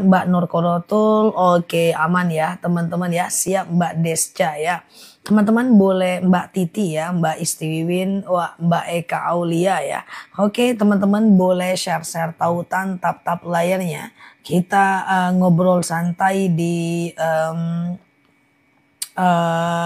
Mbak Nur Korotul, oke aman ya teman-teman ya. Siap Mbak Desca ya. Teman-teman boleh Mbak Titi ya, Mbak Istiwin, Mbak Eka Aulia ya. Oke teman-teman boleh share-share tautan, tap-tap layarnya. Kita ngobrol santai di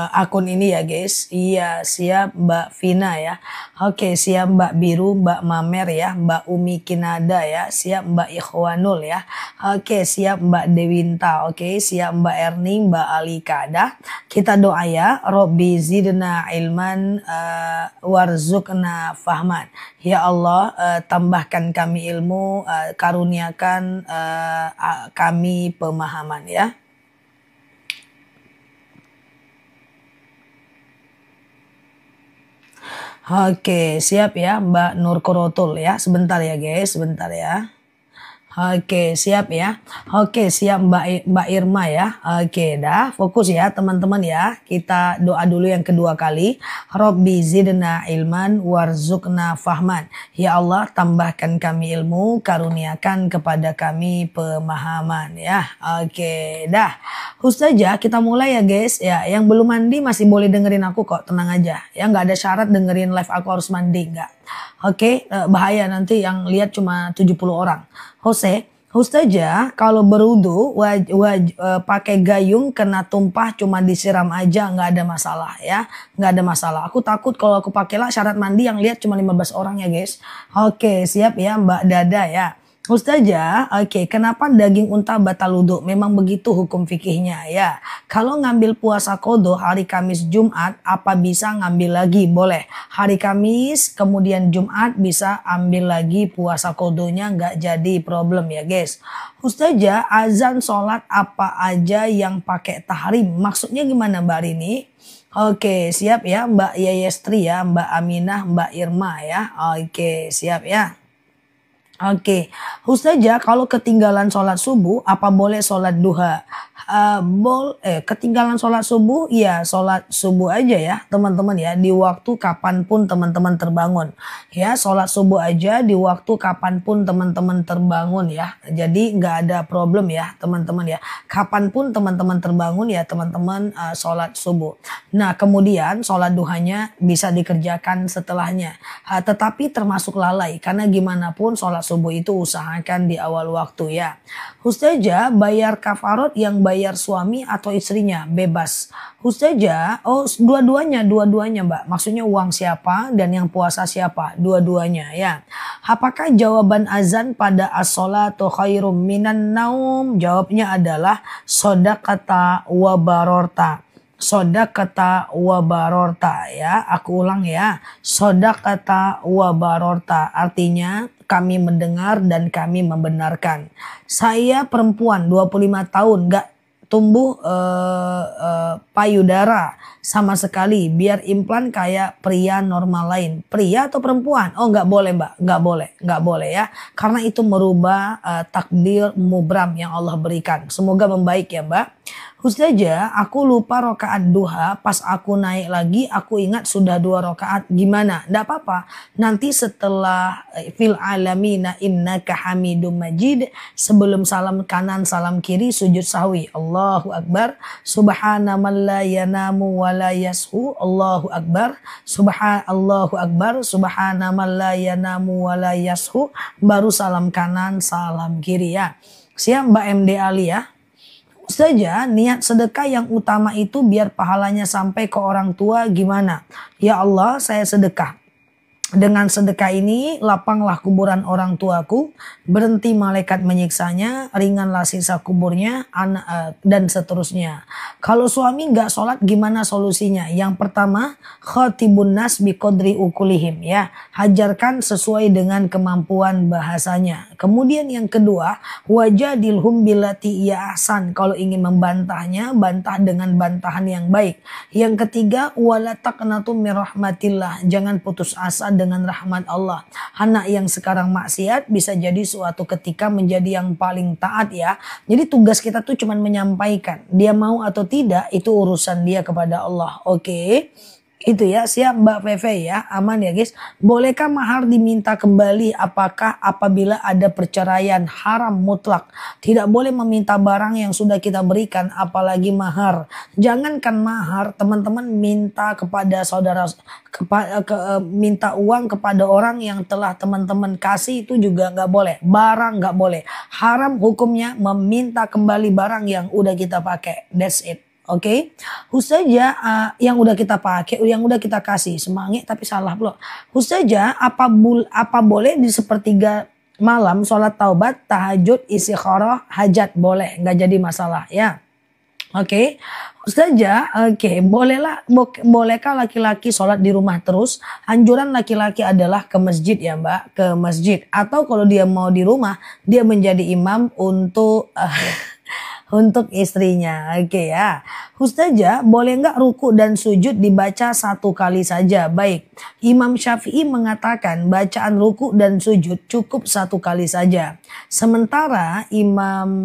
akun ini ya guys. Iya siap Mbak Vina ya. Oke siap Mbak Biru, Mbak Mamer ya, Mbak Umi Kinada ya, siap Mbak Ikhwanul ya. Oke siap Mbak Dewinta. Oke siap Mbak Erni, Mbak Alikada. Kita doa ya, Robbi zidna ilman warzukna fahman. Ya Allah tambahkan kami ilmu, karuniakan kami pemahaman ya. Oke, siap ya Mbak Nur Korotul ya. Sebentar ya guys, sebentar ya. Oke, siap ya. Oke, siap Mbak Irma ya. Oke, dah fokus ya teman-teman ya. Kita doa dulu yang kedua kali. Robbi zidna ilman warzukna fahman. Ya Allah, tambahkan kami ilmu, karuniakan kepada kami pemahaman ya. Oke, dah. Ustazah, kita mulai ya guys ya. Yang belum mandi masih boleh dengerin aku kok, tenang aja. Ya nggak ada syarat dengerin live aku harus mandi, nggak. Oke, bahaya nanti yang lihat cuma 70 orang. Ustazah, kalau berudu pakai gayung kena tumpah cuma disiram aja nggak ada masalah ya, nggak ada masalah. Aku takut kalau aku pakailah syarat mandi yang lihat cuma 15 orang ya guys. Oke, siap ya Mbak Dada ya. Ustazah, oke, kenapa daging unta batal wudu? Memang begitu hukum fikihnya ya. Kalau ngambil puasa kodo hari Kamis Jumat, apa bisa ngambil lagi? Boleh. Hari Kamis kemudian Jumat bisa ambil lagi puasa kodonya, nggak jadi problem ya guys. Ustazah, azan sholat apa aja yang pakai tahrim? Maksudnya gimana Mbak Rini? Oke, siap ya Mbak Yayestri ya, Mbak Aminah, Mbak Irma ya. Oke, siap ya. Oke, Ustazah kalau ketinggalan sholat subuh apa boleh sholat duha? Ketinggalan sholat subuh ya sholat subuh aja ya teman-teman ya, di waktu kapanpun teman-teman terbangun ya, sholat subuh aja di waktu kapanpun teman-teman terbangun ya, jadi nggak ada problem ya teman-teman ya, kapanpun teman-teman terbangun ya teman-teman sholat subuh. Nah kemudian sholat duhanya bisa dikerjakan setelahnya, tetapi termasuk lalai karena gimana pun sholat subuh itu usahakan di awal waktu ya. Ustazah, bayar kafarot yang bayar suami atau istrinya bebas. Ustazah, dua-duanya Mbak. Maksudnya uang siapa dan yang puasa siapa? Dua-duanya ya. Apakah jawaban azan pada as-sholatu khairum minan naum? Jawabnya adalah sodaqata wa barorta. Sodaqata wa barorta ya. Aku ulang ya. Sodaqata wa barorta. Artinya kami mendengar dan kami membenarkan. Saya perempuan 25 tahun gak tumbuh payudara sama sekali, biar implan kayak pria normal lain. Pria atau perempuan? Oh nggak boleh Mbak, nggak boleh ya, karena itu merubah takdir mubram yang Allah berikan. Semoga membaik ya Mbak. Ustazah, aku lupa rokaat duha, pas aku naik lagi aku ingat sudah 2 rokaat, gimana? Nggak apa-apa, nanti setelah fil alamina innaka hamidum majid, sebelum salam kanan salam kiri sujud sahwi, Allahu Akbar, subhana man la yanamu wa la yashu, Allahu Akbar, Allahu Akbar, subhana man la yanamu wa la yashu, baru salam kanan salam kiri ya. Siap Mbak MD Ali ya. Ustazah, niat sedekah yang utama itu biar pahalanya sampai ke orang tua gimana? Ya Allah, saya sedekah. Dengan sedekah ini lapanglah kuburan orang tuaku, berhenti malaikat menyiksanya, ringanlah sisa kuburnya, dan seterusnya. Kalau suami nggak sholat gimana solusinya? Yang pertama, khatibun nas biqadri ukulihim ya, hajarkan sesuai dengan kemampuan bahasanya. Kemudian yang kedua, wajadilhum billati ya ahsan, kalau ingin membantahnya bantah dengan bantahan yang baik. Yang ketiga, wala taqnatu mir rahmatillah, jangan putus asa dengan rahmat Allah. Anak yang sekarang maksiat bisa jadi suatu ketika menjadi yang paling taat ya. Jadi tugas kita tuh cuman menyampaikan. Dia mau atau tidak itu urusan dia kepada Allah. Oke. Itu ya, siap Mbak Feve ya, aman ya guys. Bolehkah mahar diminta kembali? Apakah apabila ada perceraian? Haram mutlak. Tidak boleh meminta barang yang sudah kita berikan, apalagi mahar. Jangankan mahar, teman-teman minta kepada saudara, minta uang kepada orang yang telah teman-teman kasih itu juga nggak boleh. Barang nggak boleh. Haram hukumnya meminta kembali barang yang udah kita pakai. That's it. Oke, Ustazah yang udah kita pakai, yang udah kita kasih semangat tapi salah belum. Ustazah apa boleh di sepertiga malam sholat taubat, tahajud, istikharah, hajat boleh, nggak jadi masalah ya. Oke, Ustazah, bolehkah laki-laki sholat di rumah terus? Anjuran laki-laki adalah ke masjid ya Mbak, ke masjid. Atau kalau dia mau di rumah, dia menjadi imam untuk untuk istrinya. Oke ya. Ustazah, boleh nggak ruku dan sujud dibaca satu kali saja? Baik. Imam Syafi'i mengatakan bacaan ruku dan sujud cukup satu kali saja. Sementara Imam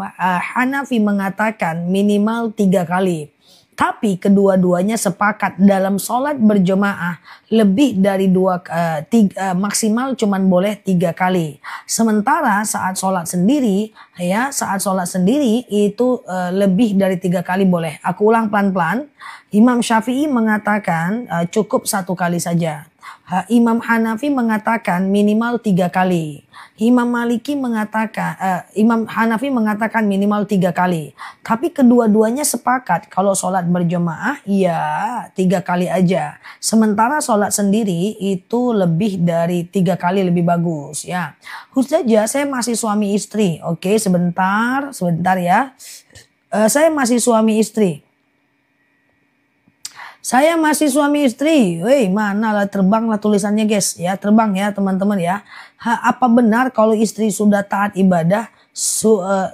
Hanafi mengatakan minimal 3 kali. Tapi kedua-duanya sepakat dalam sholat berjemaah lebih dari maksimal cuman boleh 3 kali. Sementara saat sholat sendiri itu lebih dari 3 kali boleh. Aku ulang pelan-pelan. Imam Syafi'i mengatakan cukup 1 kali saja. Imam Hanafi mengatakan minimal 3 kali. Imam Hanafi mengatakan minimal 3 kali. Tapi kedua-duanya sepakat kalau sholat berjemaah ya 3 kali aja. Sementara sholat sendiri itu lebih dari 3 kali lebih bagus ya. Ustazah, saya masih suami istri. Oke, sebentar ya. Saya masih suami istri. Saya masih suami istri. Woi, mana lah, terbang lah tulisannya guys. Ya, terbang ya teman-teman ya. Apa benar kalau istri sudah taat ibadah,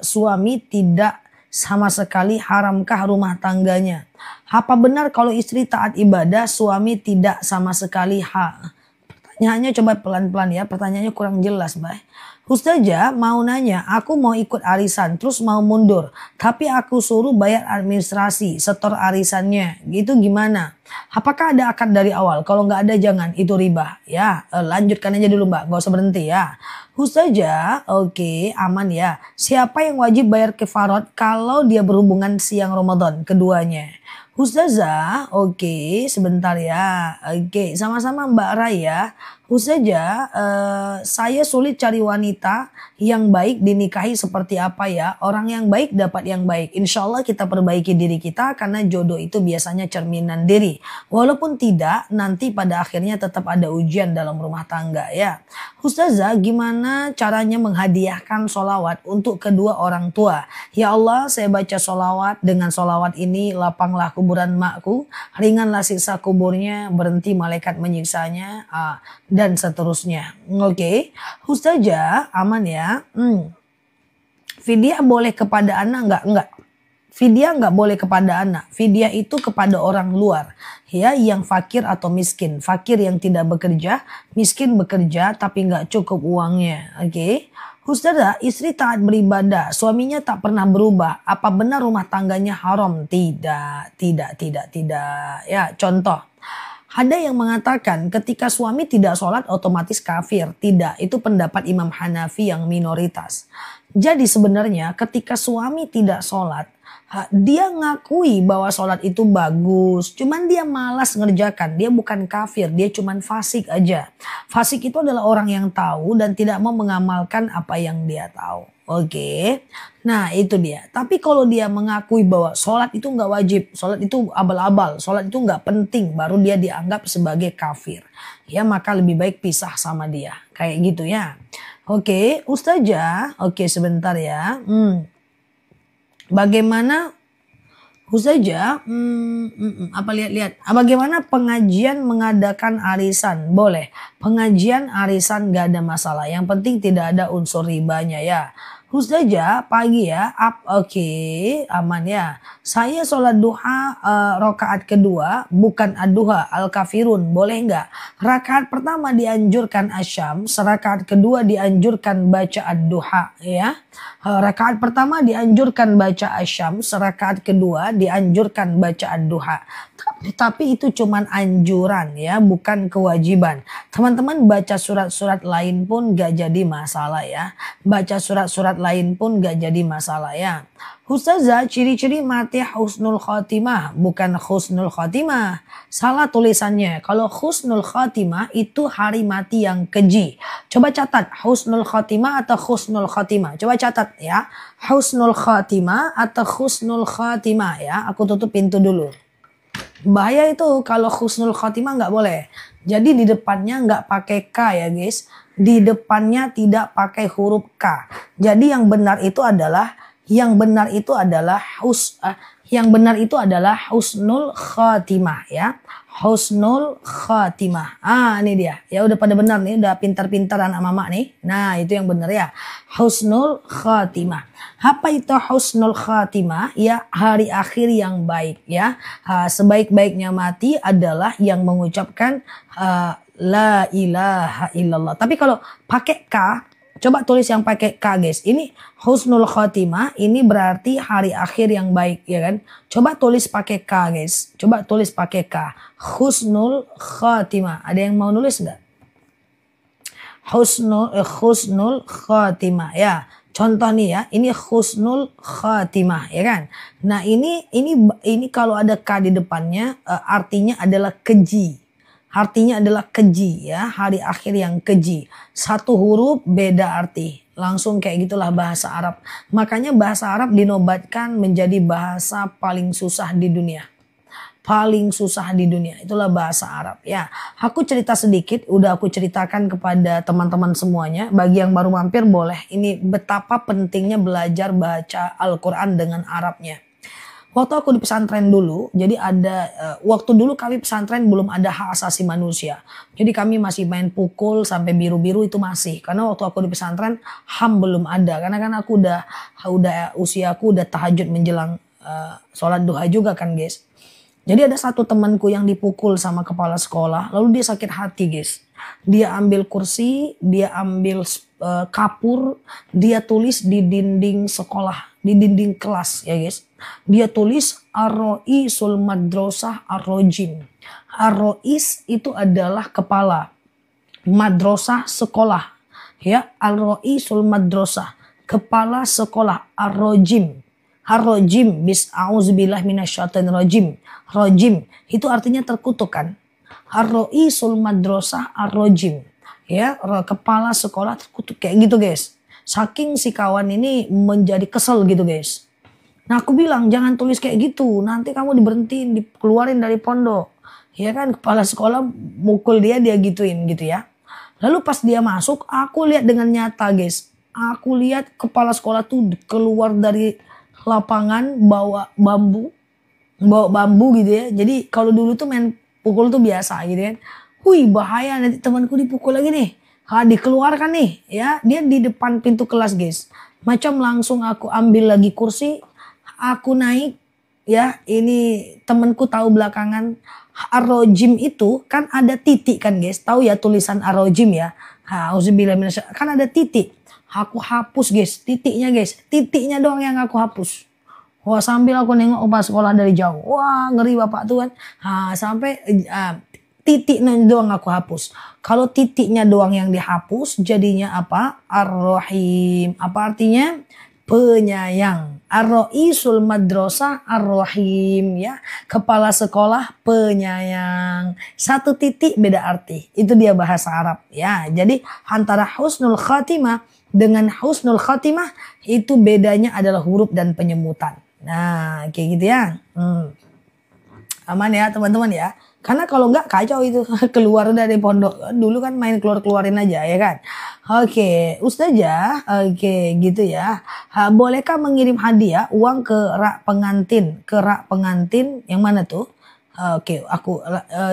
suami tidak sama sekali haramkah rumah tangganya? Apa benar kalau istri taat ibadah, suami tidak sama sekali Pertanyaannya coba pelan-pelan ya. Pertanyaannya kurang jelas, Mbak. Ustazah mau nanya, aku mau ikut arisan terus mau mundur. Tapi aku suruh bayar administrasi, setor arisannya. Gitu gimana? Apakah ada akad dari awal? Kalau nggak ada jangan, itu riba. Ya, lanjutkan aja dulu Mbak, nggak usah berhenti ya. Ustazah, oke, aman ya. Siapa yang wajib bayar kefarat kalau dia berhubungan siang Ramadan? Keduanya. Ustazah, oke, sebentar ya. Oke, sama-sama Mbak Raya. Ustazah, saya sulit cari wanita yang baik dinikahi seperti apa ya? Orang yang baik dapat yang baik. Insya Allah kita perbaiki diri kita karena jodoh itu biasanya cerminan diri. Walaupun tidak, nanti pada akhirnya tetap ada ujian dalam rumah tangga ya. Ustazah, gimana caranya menghadiahkan sholawat untuk kedua orang tua? Ya Allah, saya baca sholawat, dengan sholawat ini lapanglah kuburan makku, ringanlah siksa kuburnya, berhenti malaikat menyiksanya, dan seterusnya. Oke, Ustazah, aman ya. Fidyah boleh kepada anak enggak? Fidyah enggak boleh kepada anak. Fidyah itu kepada orang luar ya, yang fakir atau miskin. Fakir yang tidak bekerja, miskin bekerja tapi enggak cukup uangnya. Oke. Ustazah, istri taat beribadah, suaminya tak pernah berubah. Apa benar rumah tangganya haram? Tidak. Ya, contoh. Ada yang mengatakan ketika suami tidak sholat otomatis kafir. Tidak, itu pendapat Imam Hanafi yang minoritas. Jadi sebenarnya ketika suami tidak sholat, dia ngakui bahwa sholat itu bagus. Cuman dia malas ngerjakan. Dia bukan kafir, dia cuman fasik aja. Fasik itu adalah orang yang tahu dan tidak mau mengamalkan apa yang dia tahu. Oke, nah itu dia. Tapi kalau dia mengakui bahwa sholat itu nggak wajib, sholat itu abal-abal, sholat itu nggak penting, baru dia dianggap sebagai kafir. Ya maka lebih baik pisah sama dia, kayak gitu ya. Oke, Ustazah, oke sebentar ya. Bagaimana Ustazah, lihat. Bagaimana pengajian mengadakan arisan? Boleh. Pengajian arisan gak ada masalah. Yang penting tidak ada unsur ribanya ya. Ustazah, pagi ya. Oke, aman ya. Saya sholat duha rakaat kedua, bukan ad-duha, al-kafirun. Boleh nggak? Rakaat pertama dianjurkan asyam, rakaat kedua dianjurkan baca ad-duha ya. Rakaat pertama dianjurkan baca asyams, rakaat kedua dianjurkan baca ad-duha. Tapi itu cuman anjuran ya, bukan kewajiban. Teman-teman baca surat-surat lain pun gak jadi masalah ya. Baca surat-surat lain pun gak jadi masalah ya. Ustazah, ciri-ciri mati husnul khotimah, bukan husnul khotimah. Salah tulisannya. Kalau husnul khotimah itu hari mati yang keji. Coba catat husnul khotimah atau husnul khotimah. Coba catat ya. Husnul khotimah atau husnul khotimah ya. Aku tutup pintu dulu. Bahaya itu kalau husnul khotimah nggak boleh. Jadi di depannya nggak pakai K ya guys. Di depannya tidak pakai huruf K. Jadi yang benar itu adalah husnul khotimah ya. Husnul khotimah. Ini dia. Ya udah pada benar nih, udah pintar-pintar anak mama nih. Nah, itu yang benar ya. Husnul khotimah. Apa itu husnul khotimah? Ya, hari akhir yang baik ya. Sebaik-baiknya mati adalah yang mengucapkan la ilaha illallah. Tapi kalau pakai K, coba tulis yang pakai K guys. Ini husnul khotimah, ini berarti hari akhir yang baik ya kan. Coba tulis pakai K guys. Coba tulis pakai K. Husnul khotimah. Ada yang mau nulis nggak? Husnul khotimah ya. Contoh nih ya, ini husnul khotimah ya kan. Nah, ini kalau ada K di depannya artinya adalah keji. Artinya adalah keji ya, hari akhir yang keji. Satu huruf beda arti. Langsung kayak gitulah bahasa Arab. Makanya bahasa Arab dinobatkan menjadi bahasa paling susah di dunia. Paling susah di dunia. Itulah bahasa Arab ya. Aku cerita sedikit, udah aku ceritakan kepada teman-teman semuanya. Bagi yang baru mampir boleh. Ini betapa pentingnya belajar baca Al-Quran dengan Arabnya. Waktu aku di pesantren dulu, jadi waktu dulu kami pesantren belum ada hak asasi manusia. Jadi kami masih main pukul sampai biru-biru itu masih. Karena waktu aku di pesantren HAM belum ada. Karena kan aku usiaku udah tahajud menjelang sholat duha juga kan guys. Jadi ada satu temanku yang dipukul sama kepala sekolah, lalu dia sakit hati guys. Dia ambil kursi, dia ambil kapur, dia tulis di dinding sekolah, di dinding kelas ya guys. Dia tulis ar-ro'isul madrasah ar-rojim. Ar-ro'is itu adalah kepala, madrasah sekolah. Ya, ar-ro'isul madrasah, kepala sekolah ar-rojim. Ar-rojim, bis'auzubillah minasyaitonir rajim. Rojim itu artinya terkutuk kan. Ar-ro'isul madrasah ar-rojim. Ya, kepala sekolah terkutuk kayak gitu guys. Saking si kawan ini menjadi kesel gitu guys. Nah aku bilang jangan tulis kayak gitu. Nanti kamu diberhentiin, dikeluarin dari pondok. Ya kan, kepala sekolah mukul dia gituin gitu ya. Lalu pas dia masuk aku lihat dengan nyata guys. Aku lihat kepala sekolah tuh keluar dari lapangan bawa bambu gitu ya. Jadi kalau dulu tuh main pukul tuh biasa gitu kan. Wih bahaya, nanti temanku dipukul lagi nih. Dikeluarkan nih ya. Dia di depan pintu kelas guys. Macam langsung aku ambil lagi kursi. Aku naik ya. Ini temanku tahu belakangan. Ar-rojim itu kan ada titik kan guys. Tahu ya tulisan ar-rojim ya. Kan ada titik. Aku hapus guys, titiknya guys. Titiknya doang yang aku hapus. Wah sambil aku nengok opa sekolah dari jauh. Wah ngeri bapak tuh kan. Sampai titiknya doang aku hapus. Kalau titiknya doang yang dihapus jadinya apa? Ar-Rahim. Apa artinya? Penyayang. Ar-Ra'isul madrasah ar-Rahim ya. Kepala sekolah penyayang. Satu titik beda arti. Itu dia bahasa Arab ya. Jadi antara husnul khatimah dengan husnul khatimah itu bedanya adalah huruf dan penyebutan. Nah kayak gitu ya. Aman ya teman-teman ya. Karena kalau enggak kacau itu keluar dari pondok. Dulu kan main keluarin aja ya kan. Oke, Ustazah. Oke, gitu ya. Bolehkah mengirim hadiah uang ke rak pengantin? Ke rak pengantin yang mana tuh? Oke, aku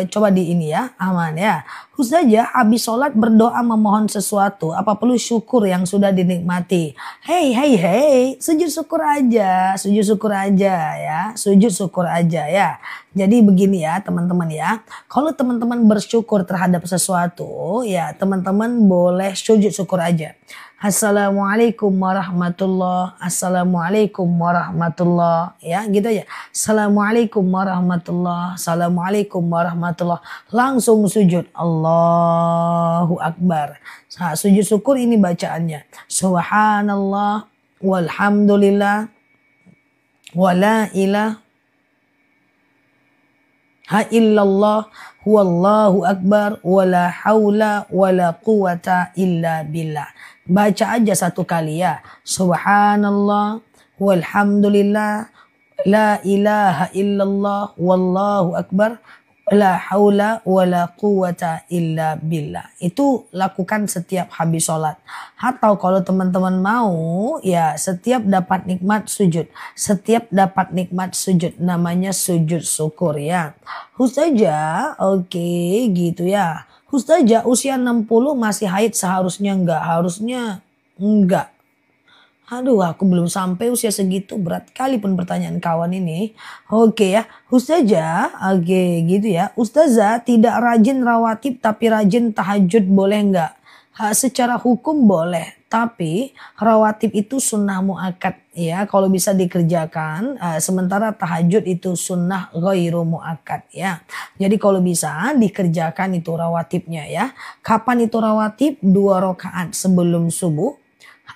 coba di ini ya, aman ya. Ustazah habis sholat berdoa memohon sesuatu, apa perlu syukur yang sudah dinikmati? Hey, sujud syukur aja ya, sujud syukur aja ya. Jadi begini ya teman-teman ya, kalau teman-teman bersyukur terhadap sesuatu ya teman-teman boleh sujud syukur aja. Assalamualaikum warahmatullah. Assalamualaikum warahmatullah. Ya gitu ya. Assalamualaikum warahmatullah. Assalamualaikum warahmatullah. Langsung sujud. Allahu Akbar. Nah, sujud syukur ini bacaannya. Subhanallah walhamdulillah wala ilaha illallah wallahu akbar wala haula wala quwata illa billah. Baca aja satu kali ya. Subhanallah walhamdulillah la ilaha illallah wallahu akbar la haula wala quwata illa billah. Itu lakukan setiap habis sholat. Atau kalau teman-teman mau ya setiap dapat nikmat sujud. Setiap dapat nikmat sujud. Namanya sujud syukur ya. Ustazah oke gitu ya. Ustazah usia 60 masih haid seharusnya enggak? Harusnya enggak. Aduh aku belum sampai usia segitu, berat kali pun pertanyaan kawan ini. Oke ya Ustazah, oke gitu ya. Ustazah tidak rajin rawatib tapi rajin tahajud boleh enggak? Secara hukum boleh, tapi rawatib itu sunnah muakkad ya, kalau bisa dikerjakan. Sementara tahajud itu sunnah ghairu muakkad ya. Jadi kalau bisa dikerjakan itu rawatibnya ya. Kapan itu rawatib? 2 rakaat sebelum subuh,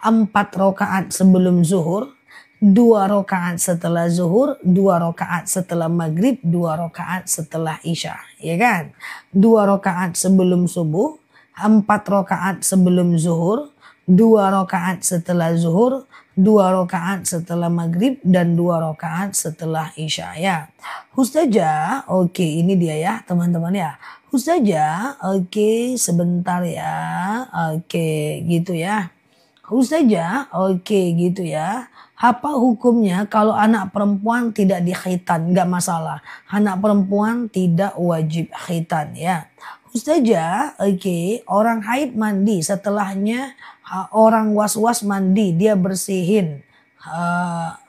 4 rakaat sebelum zuhur, 2 rakaat setelah zuhur, 2 rakaat setelah maghrib, 2 rakaat setelah isya, ya kan? 2 rakaat sebelum subuh, 4 rakaat sebelum zuhur, 2 rakaat setelah zuhur, 2 rakaat setelah maghrib, dan 2 rakaat setelah isya ya. Ustazah, oke ini dia ya teman-teman ya. Ustazah, oke sebentar ya, oke gitu ya. Ustazah, oke gitu ya. Apa hukumnya kalau anak perempuan tidak dikhitan? Gak masalah. Anak perempuan tidak wajib khitan ya. Ustazah, oke, orang haid mandi setelahnya orang was-was mandi dia bersihin.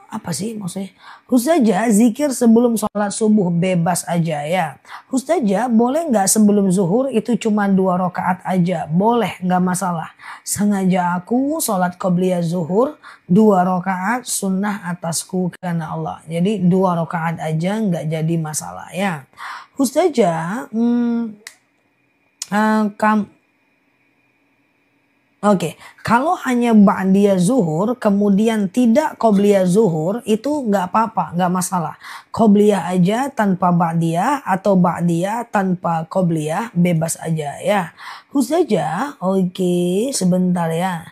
Apa sih maksudnya? Ustazah zikir sebelum sholat subuh bebas aja ya. Ustazah boleh nggak sebelum zuhur itu cuma 2 rakaat aja? Boleh, nggak masalah. Sengaja aku sholat qobliyah zuhur 2 rakaat sunnah atasku karena Allah. Jadi 2 rakaat aja nggak jadi masalah ya. Ustazah, Oke, kalau hanya ba'diyah zuhur kemudian tidak qobliyah zuhur itu nggak apa-apa, nggak masalah. Qobliyah aja tanpa ba'diyah atau ba'diyah tanpa qobliyah bebas aja ya. Ustazah, oke sebentar ya.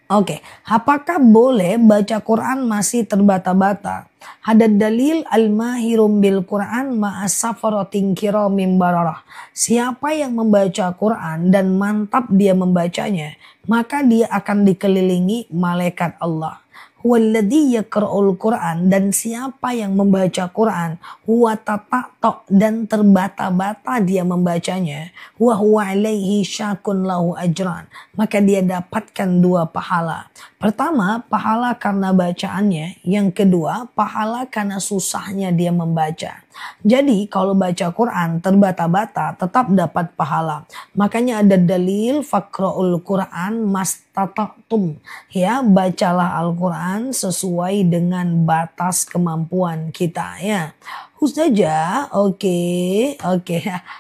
Oke, apakah boleh baca Quran masih terbata-bata? Ada dalil al-mahirum bil Quran ma'asafaratin kiramim bararah. Siapa yang membaca Quran dan mantap dia membacanya, maka dia akan dikelilingi malaikat Allah. Huwaladzi yaqra'ul Quran, dan siapa yang membaca Quran huwa tata'ta dan terbata-bata dia membacanya, wa huwa alaihi syakun lahu ajran, maka dia dapatkan 2 pahala. Pertama, pahala karena bacaannya, yang kedua pahala karena susahnya dia membaca. Jadi kalau baca Quran terbata-bata tetap dapat pahala. Makanya ada dalil faqra'ul Quran mastata'tum. Ya, bacalah Al-Quran sesuai dengan batas kemampuan kita ya. Ustazah, oke.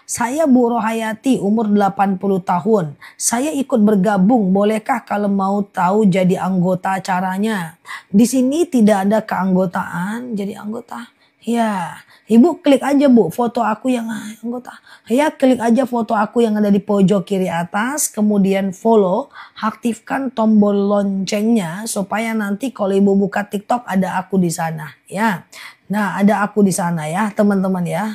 Saya Bu Rohayati umur 80 tahun. Saya ikut bergabung, bolehkah kalau mau tahu jadi anggota caranya? Di sini tidak ada keanggotaan jadi anggota. Ya, Ibu klik aja Bu foto aku yang anggota. Ya, klik aja foto aku yang ada di pojok kiri atas. Kemudian follow, aktifkan tombol loncengnya supaya nanti kalau Ibu buka TikTok ada aku di sana ya. Nah, ada aku di sana ya teman-teman ya.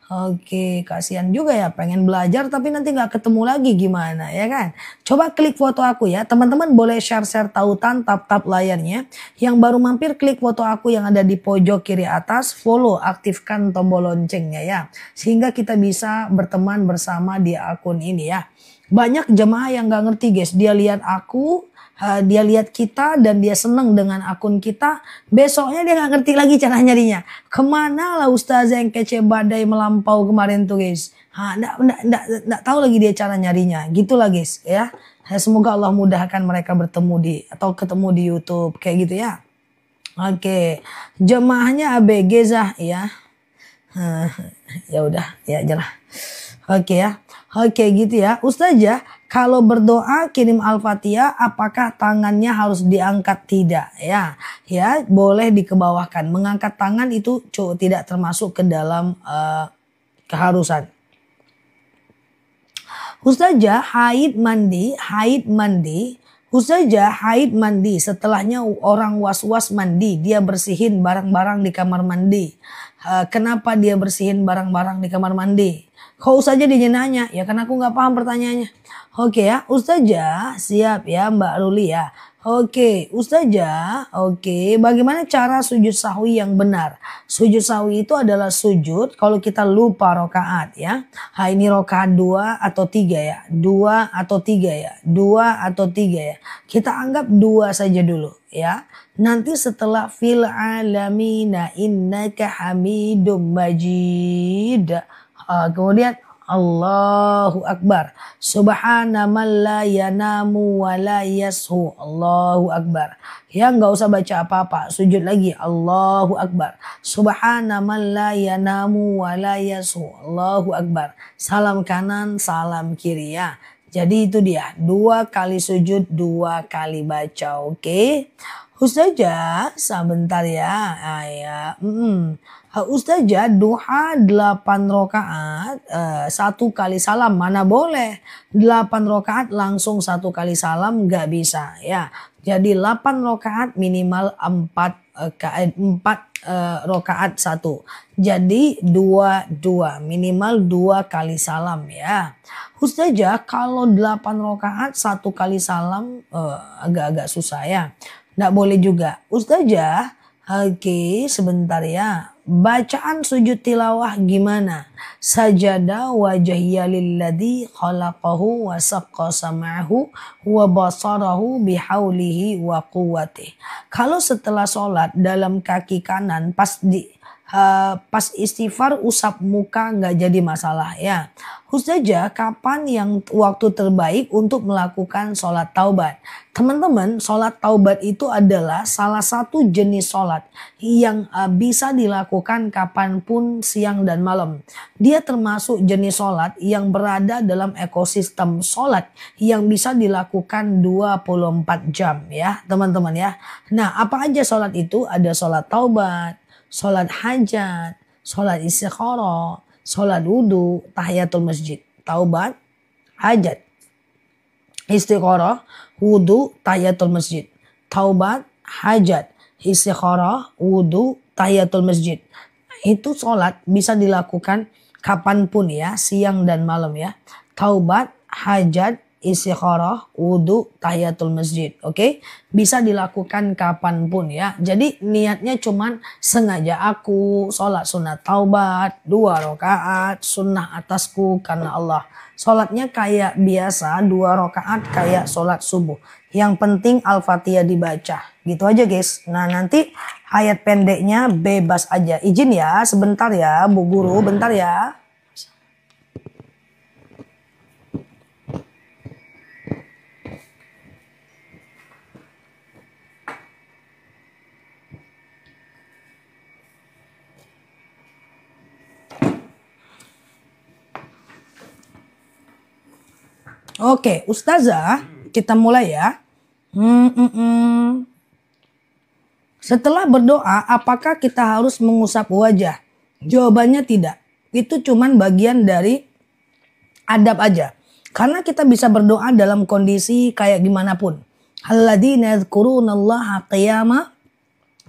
Oke, kasihan juga ya pengen belajar tapi nanti nggak ketemu lagi gimana ya kan. Coba klik foto aku ya. Teman-teman boleh share-share tautan, tap-tap layarnya. Yang baru mampir klik foto aku yang ada di pojok kiri atas. Follow, aktifkan tombol loncengnya ya. Sehingga kita bisa berteman bersama di akun ini ya. Banyak jemaah yang nggak ngerti guys. Dia lihat aku dia lihat kita dan dia senang dengan akun kita, besoknya dia nggak ngerti lagi cara nyarinya. Kemana lah ustazah yang kece badai melampau kemarin tuh guys. Nggak tahu lagi dia cara nyarinya. Gitulah guys ya. Semoga Allah mudahkan mereka bertemu atau ketemu di YouTube kayak gitu ya. Oke, jemaahnya ABG Zah ya. Ya udah ya jelas. Oke ya. Oke gitu ya. Ustazah, kalau berdoa kirim Al-Fatihah apakah tangannya harus diangkat? Tidak ya. Ya, boleh dikebawahkan. Mengangkat tangan itu tidak termasuk ke dalam keharusan. Ustazah, haid mandi. Ustazah, haid mandi. Setelahnya orang was-was mandi. Dia bersihin barang-barang di kamar mandi. Kenapa dia bersihin barang-barang di kamar mandi? Kok Ustazah dia nanya? Ya karena aku nggak paham pertanyaannya. Oke ya, Ustazah siap ya Mbak Ruli ya. Oke, Ustazah, oke. Bagaimana cara sujud sahwi yang benar? Sujud sahwi itu adalah sujud kalau kita lupa rokaat ya. Ini rokaat 2 atau 3 ya. 2 atau 3 ya. 2 atau 3 ya. Kita anggap 2 saja dulu ya. Nanti setelah fil alamina innaka hamidum majid. Kemudian Allahu Akbar. Subhana man la yanamu wa la yashu. Allahu Akbar. Ya nggak usah baca apa-apa. Sujud lagi. Allahu Akbar. Subhana man la yanamu wa la yashu. Allahu Akbar. Salam kanan, salam kiri ya. Jadi itu dia. 2 kali sujud, 2 kali baca. Oke. Ustazah, sebentar ya. Ustazah, duha 8 rakaat 1 kali salam mana boleh. 8 rakaat langsung 1 kali salam nggak bisa ya. Jadi 8 rakaat minimal 4 rakaat 1. Jadi 2 minimal 2 kali salam ya. Ustazah, kalau 8 rakaat 1 kali salam agak-agak susah ya. Nggak boleh juga. Ustazah, oke sebentar ya. Bacaan sujud tilawah gimana? Sajada wajhiya lilladzi khalaqahu wa saqqa sam'ahu wa basarahu bihaulihi wa quwwatihi. Kalau setelah sholat dalam kaki kanan pas istighfar usap muka nggak jadi masalah ya. Ustazah, kapan yang waktu terbaik untuk melakukan sholat taubat? Teman-teman, sholat taubat itu adalah salah satu jenis sholat yang bisa dilakukan kapanpun siang dan malam. Dia termasuk jenis sholat yang berada dalam ekosistem sholat yang bisa dilakukan 24 jam ya teman-teman ya. Nah apa aja sholat itu? Ada sholat taubat, sholat hajat, sholat istikharah, sholat wudhu, tahiyatul masjid, taubat, hajat, istikharah, wudhu, tahiyatul masjid, taubat, hajat, istikharah, wudhu, tahiyatul masjid. Itu sholat bisa dilakukan kapanpun ya, siang dan malam ya. Taubat, hajat, istikharah, wudhu, tahiyatul masjid. Oke, bisa dilakukan kapanpun ya. Jadi niatnya cuman sengaja aku sholat sunat taubat 2 rakaat sunnah atasku karena Allah. Sholatnya kayak biasa 2 rakaat kayak sholat subuh. Yang penting Al-Fatihah dibaca. Gitu aja guys. Nah nanti ayat pendeknya bebas aja. Izin ya sebentar ya Bu Guru, bentar ya. Oke, Ustazah, kita mulai ya. Setelah berdoa, apakah kita harus mengusap wajah? Jawabannya tidak. Itu cuman bagian dari adab aja. Karena kita bisa berdoa dalam kondisi kayak gimana pun. Alladzina yadhkurunallaha qiyama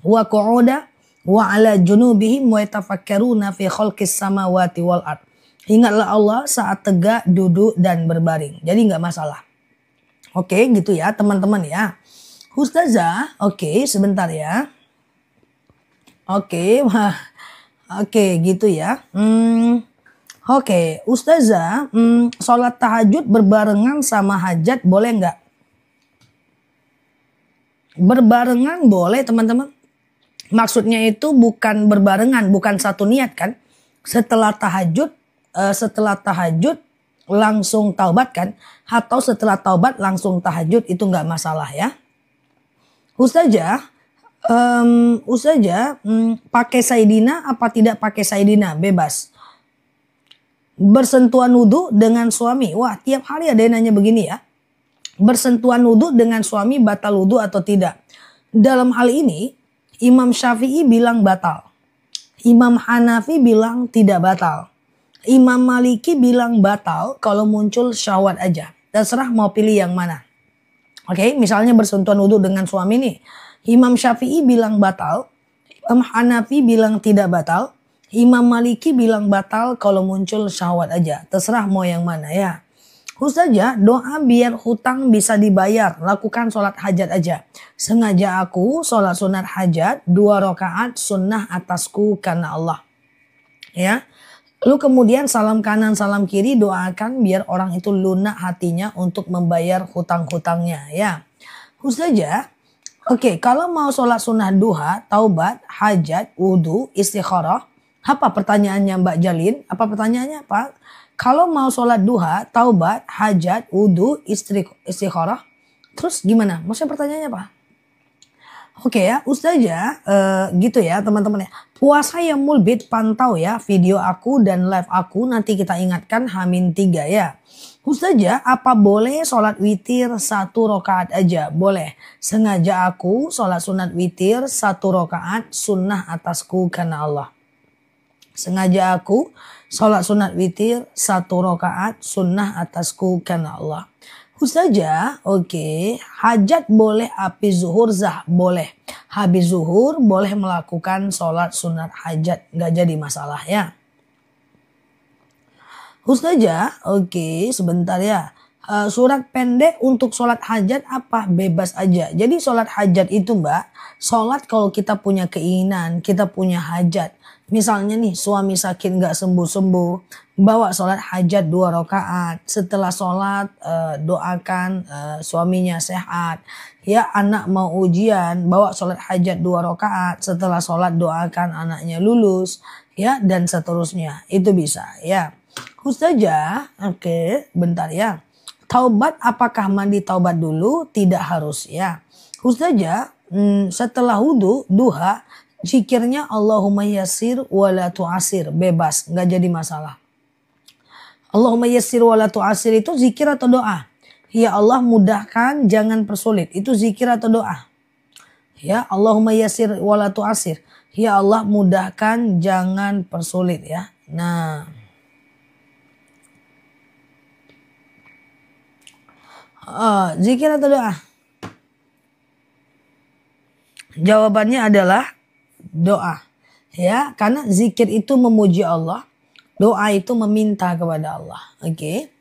wa qu'uda wa ala junubihim wa yatafakkaruna fi khalqis samawati wal ard. Ingatlah Allah saat tegak, duduk, dan berbaring. Jadi nggak masalah. Oke gitu ya teman-teman ya. Ustazah, oke sebentar ya. Oke, gitu ya. Oke, Ustazah, sholat tahajud berbarengan sama hajat boleh nggak? Berbarengan boleh teman-teman. Maksudnya itu bukan berbarengan, bukan satu niat kan. Setelah tahajud langsung taubat kan. Atau setelah taubat langsung tahajud, itu nggak masalah ya. Ustazah, pakai saidina apa tidak pakai saidina? Bebas. Bersentuhan wudhu dengan suami. Wah, tiap hari ada yang nanya begini ya. Bersentuhan wudhu dengan suami batal wudhu atau tidak? Dalam hal ini Imam Syafi'i bilang batal. Imam Hanafi bilang tidak batal. Imam Maliki bilang batal kalau muncul syahwat aja. Terserah mau pilih yang mana. Oke, misalnya bersentuhan wudhu dengan suami nih. Imam Syafi'i bilang batal. Imam Hanafi bilang tidak batal. Imam Maliki bilang batal kalau muncul syahwat aja. Terserah mau yang mana ya. Ustazah, doa biar hutang bisa dibayar. Lakukan sholat hajat aja. Sengaja aku sholat sunat hajat 2 rakaat sunnah atasku karena Allah. Ya. Lalu kemudian salam kanan salam kiri doakan biar orang itu lunak hatinya untuk membayar hutang-hutangnya ya. Ustazah, oke, kalau mau sholat sunnah duha, taubat, hajat, wudhu, istikharah. Apa pertanyaannya Mbak Jalin? Apa pertanyaannya Pak? Kalau mau sholat duha, taubat, hajat, wudhu, istikharah, terus gimana? Maksudnya pertanyaannya apa? Oke ya, Ustazah, gitu ya teman-teman ya. Puasa yang mulbit pantau ya video aku dan live aku, nanti kita ingatkan H-3 ya. Ustazah, apa boleh sholat witir 1 rakaat aja? Boleh. Sengaja aku sholat sunat witir 1 rakaat sunnah atasku karena Allah. Sengaja aku sholat sunat witir 1 rakaat sunnah atasku karena Allah. Ustazah, oke, hajat boleh habis zuhur boleh. Habis zuhur boleh melakukan sholat sunat hajat, nggak jadi masalah ya. Ustazah, oke, sebentar ya. Surat pendek untuk sholat hajat apa? Bebas aja. Jadi sholat hajat itu Mbak, sholat kalau kita punya keinginan, kita punya hajat. Misalnya nih suami sakit nggak sembuh-sembuh, bawa sholat hajat 2 rakaat. Setelah sholat doakan suaminya sehat. Ya, anak mau ujian, bawa sholat hajat 2 rakaat. Setelah sholat doakan anaknya lulus. Ya, dan seterusnya. Itu bisa ya. Ustazah, oke, bentar ya. Taubat apakah mandi taubat dulu? Tidak harus ya. Ustazah, setelah wudhu, duha, zikirnya Allahumma yassir wa la tu'asir. Bebas, nggak jadi masalah. Allahumma yassir wa la tu'asir itu zikir atau doa? Ya Allah mudahkan, jangan persulit. Itu zikir atau doa? Ya, Allahumma yassir wa la tu'asir. Ya Allah mudahkan, jangan persulit ya. Nah. Zikir atau doa? Jawabannya adalah doa. Ya, karena zikir itu memuji Allah, doa itu meminta kepada Allah. Oke.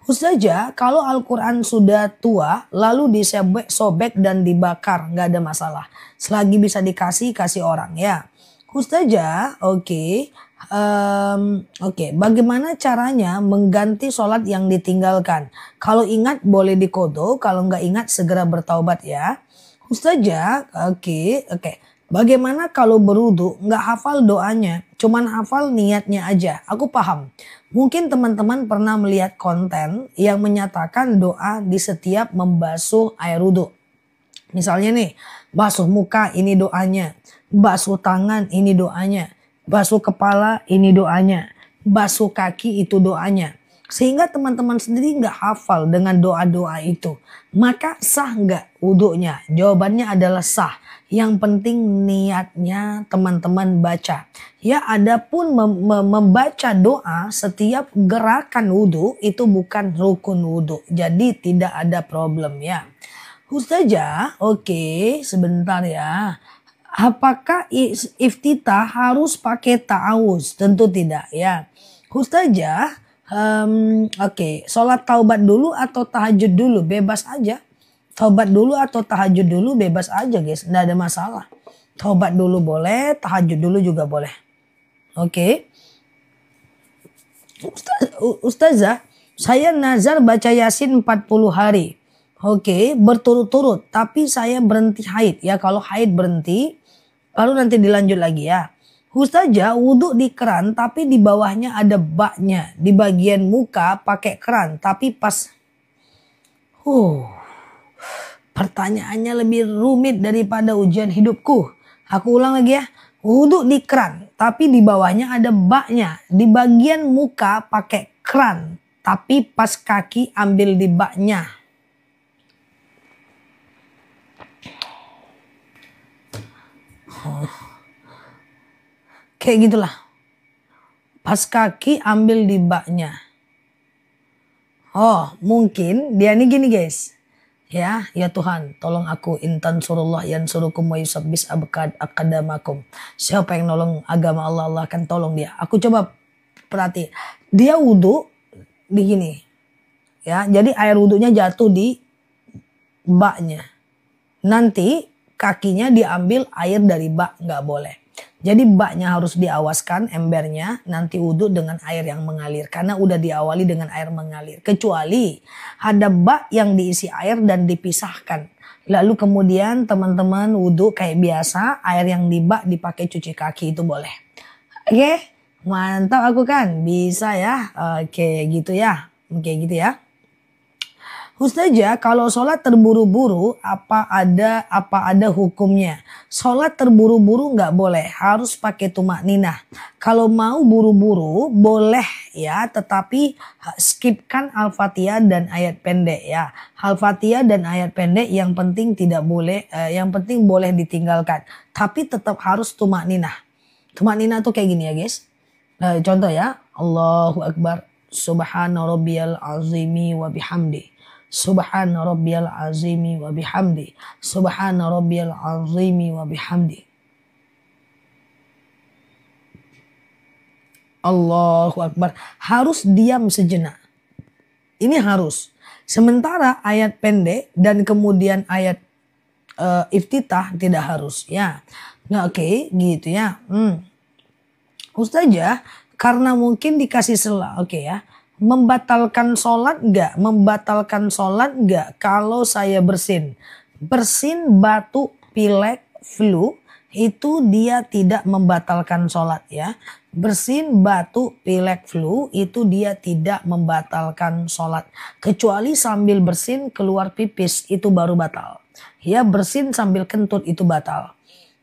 Ustazah, kalau Al-Quran sudah tua lalu disobek dan dibakar, nggak ada masalah. Selagi bisa kasih orang ya. Ustazah, oke. Bagaimana caranya mengganti sholat yang ditinggalkan? Kalau ingat boleh diqodho, kalau nggak ingat segera bertaubat ya. Ustazah, oke. Bagaimana kalau berwudu nggak hafal doanya, cuman hafal niatnya aja? Aku paham. Mungkin teman-teman pernah melihat konten yang menyatakan doa di setiap membasuh air wudu. Misalnya nih, basuh muka ini doanya, basuh tangan ini doanya. Basuh kepala ini doanya. Basuh kaki itu doanya. Sehingga teman-teman sendiri nggak hafal dengan doa-doa itu. Maka sah nggak wudhunya? Jawabannya adalah sah. Yang penting niatnya teman-teman baca. Ya, adapun membaca doa setiap gerakan wudhu itu bukan rukun wudhu. Jadi tidak ada problem ya. Ustazah, oke, sebentar ya. Apakah iftitah harus pakai ta'awuz? Tentu tidak ya. Ustazah, sholat taubat dulu atau tahajud dulu? Bebas aja. Taubat dulu atau tahajud dulu bebas aja guys. Nggak ada masalah. Taubat dulu boleh, tahajud dulu juga boleh. Oke. Ustazah, saya nazar baca Yasin 40 hari. Oke, berturut-turut. Tapi saya berhenti haid ya. Kalau haid berhenti, baru nanti dilanjut lagi ya. Ustazah wudhu di keran tapi di bawahnya ada baknya. Di bagian muka pakai keran tapi pas... Pertanyaannya lebih rumit daripada ujian hidupku. Aku ulang lagi ya. Wudhu di keran tapi di bawahnya ada baknya. Di bagian muka pakai keran tapi pas kaki ambil di baknya. Kayak gitulah. Pas kaki ambil di baknya. Oh, mungkin dia ini gini guys. Ya Tuhan, tolong aku, intan surullah yang surukum wa yusabbis akadamakum. Siapa yang nolong agama Allah, Allah akan tolong dia. Aku coba perhati. Dia wudhu di gini. Ya, jadi air wudhunya jatuh di baknya. Nanti kakinya diambil air dari bak, nggak boleh. Jadi baknya harus diawaskan embernya, nanti wudhu dengan air yang mengalir. Karena udah diawali dengan air mengalir. Kecuali ada bak yang diisi air dan dipisahkan. Lalu kemudian teman-teman wudhu kayak biasa, air yang di bak dipakai cuci kaki itu boleh. Oke, mantap aku kan? Bisa ya? Oke gitu ya. Oke gitu ya. Ustazah, kalau sholat terburu-buru apa ada hukumnya? Sholat terburu-buru nggak boleh, harus pakai tumak ninah. Kalau mau buru-buru boleh ya, tetapi skipkan Al-Fatihah dan ayat pendek ya. Al-Fatihah dan ayat pendek yang penting tidak boleh, yang penting boleh ditinggalkan. Tapi tetap harus tumak ninah. Tumak ninah tuh kayak gini ya guys. Contoh ya, Allahu Akbar, Subhana rabbiyal azimi wa bihamdi. Subhana rabbiyal azimi wa bihamdi. Subhana rabbiyal azimi wa bihamdi. Allahu Akbar. Harus diam sejenak. Ini harus. Sementara ayat pendek dan kemudian ayat iftitah tidak harus ya. Nah, oke, gitu ya. Ustazah, karena mungkin dikasih sela, oke ya. Membatalkan sholat enggak? Membatalkan sholat enggak kalau saya bersin? Bersin, batuk, pilek, flu itu dia tidak membatalkan sholat ya. Bersin, batuk, pilek, flu itu dia tidak membatalkan sholat. Kecuali sambil bersin keluar pipis itu baru batal. Ya, bersin sambil kentut itu batal.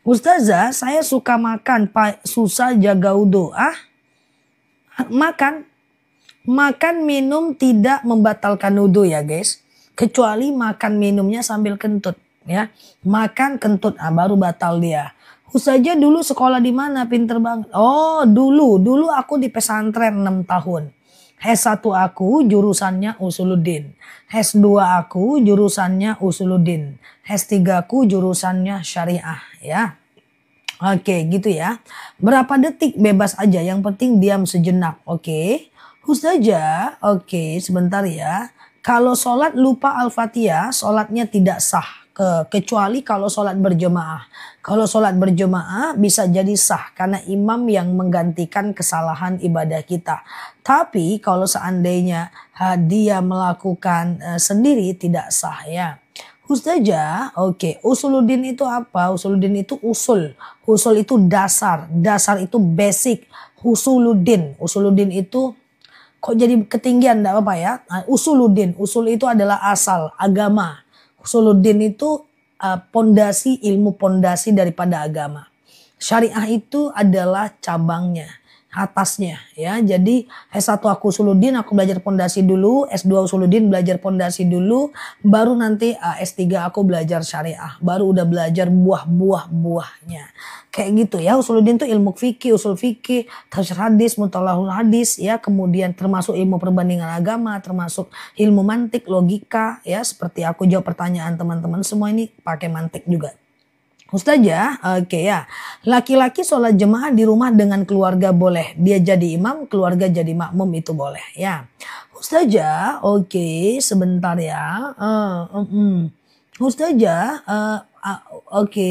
Ustazah, saya suka makan, susah jaga wudhu. Makan minum tidak membatalkan wudhu ya guys. Kecuali makan minumnya sambil kentut ya. Makan kentut baru batal dia. Ustazah dulu sekolah di mana? Pinter banget. Oh dulu aku di pesantren 6 tahun. S1 aku jurusannya Usuluddin. S2 aku jurusannya Usuluddin. S3 aku jurusannya syariah ya. Oke gitu ya. Berapa detik bebas aja, yang penting diam sejenak. Oke. Ustazah, oke sebentar ya. Kalau sholat lupa Al-Fatihah, sholatnya tidak sah. Kecuali kalau sholat berjemaah. Kalau sholat berjemaah bisa jadi sah karena imam yang menggantikan kesalahan ibadah kita. Tapi kalau seandainya dia melakukan sendiri tidak sah ya. Ustazah, oke. Usuluddin itu apa? Usuluddin itu usul. Usul itu dasar. Dasar itu basic. Usuluddin itu kok jadi ketinggian, enggak apa-apa ya. Usuluddin, usul itu adalah asal agama. Usuluddin itu pondasi, ilmu pondasi daripada agama. Syariah itu adalah cabangnya, atasnya ya. Jadi S1 aku Usuluddin, aku belajar pondasi dulu, S2 Usuluddin belajar pondasi dulu, baru nanti S3 aku belajar syariah, baru udah belajar buahnya. Kayak gitu ya. Usuluddin itu ilmu fikih, usul fikih, tafsir hadis, muthalahul hadis ya, kemudian termasuk ilmu perbandingan agama, termasuk ilmu mantik, logika ya, seperti aku jawab pertanyaan teman-teman semua ini pakai mantik juga. Ustazah, oke ya. Laki-laki sholat jemaah di rumah dengan keluarga boleh. Dia jadi imam, keluarga jadi makmum itu boleh ya. Ustazah, oke sebentar ya. Ustazah, oke.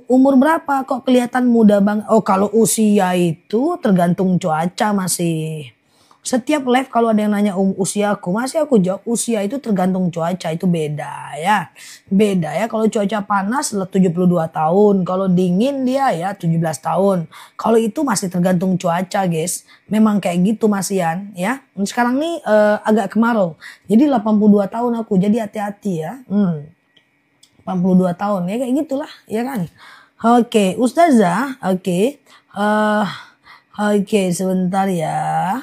Umur berapa kok kelihatan muda banget? Oh kalau usia itu tergantung cuaca masih Setiap live kalau ada yang nanya usia aku, masih aku jawab usia itu tergantung cuaca, itu beda ya. Beda ya, kalau cuaca panas 72 tahun, kalau dingin dia ya 17 tahun. Kalau itu masih tergantung cuaca guys. Memang kayak gitu Mas Ian ya. Sekarang nih agak kemarau. Jadi 82 tahun aku, jadi hati-hati ya. 82 tahun ya kayak gitulah ya kan. Oke, Ustazah, oke. Oke, sebentar ya.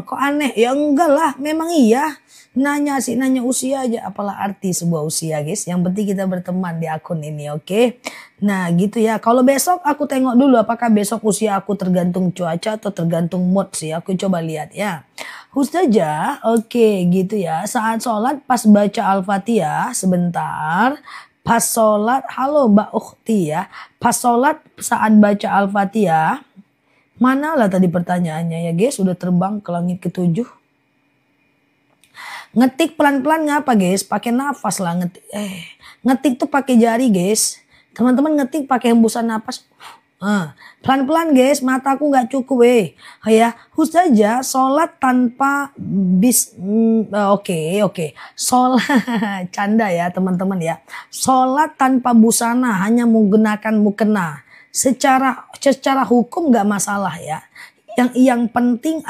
Kok aneh? Ya enggak lah, memang iya. Nanya usia aja, apalah arti sebuah usia guys. Yang penting kita berteman di akun ini, oke? Nah gitu ya, kalau besok aku tengok dulu apakah besok usia aku tergantung cuaca atau tergantung mood sih. Aku coba lihat ya. Ustazah, oke gitu ya. Saat sholat pas baca Al-Fatihah sebentar. Pas sholat, halo Mbak Ukhti ya. Pas sholat saat baca Al-Fatihah. Manalah tadi pertanyaannya ya guys, udah terbang ke langit ketujuh. Ngetik pelan-pelan ngapa guys? Pakai nafas lah ngetik. Ngetik tuh pakai jari guys. Teman-teman ngetik pakai hembusan nafas. Pelan-pelan guys, mataku nggak cukup ya. Ustazah sholat tanpa oke. Sholat canda ya teman-teman ya. Sholat tanpa busana hanya menggunakan mukena. Secara hukum nggak masalah ya. Yang penting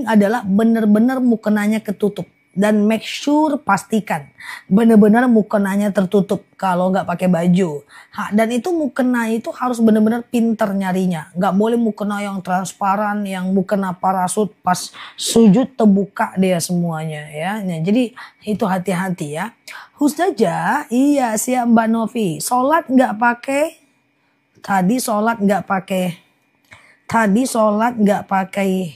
adalah benar-benar mukenanya ketutup dan make sure pastikan benar-benar mukenanya tertutup kalau nggak pakai baju. Dan itu mukena itu harus benar-benar pinter nyarinya. Nggak boleh mukena yang transparan, yang mukena parasut pas sujud terbuka dia semuanya ya. Nah, jadi itu hati-hati ya. Ustazah, iya siap Mbak Novi. Sholat nggak pakai. Tadi sholat nggak pakai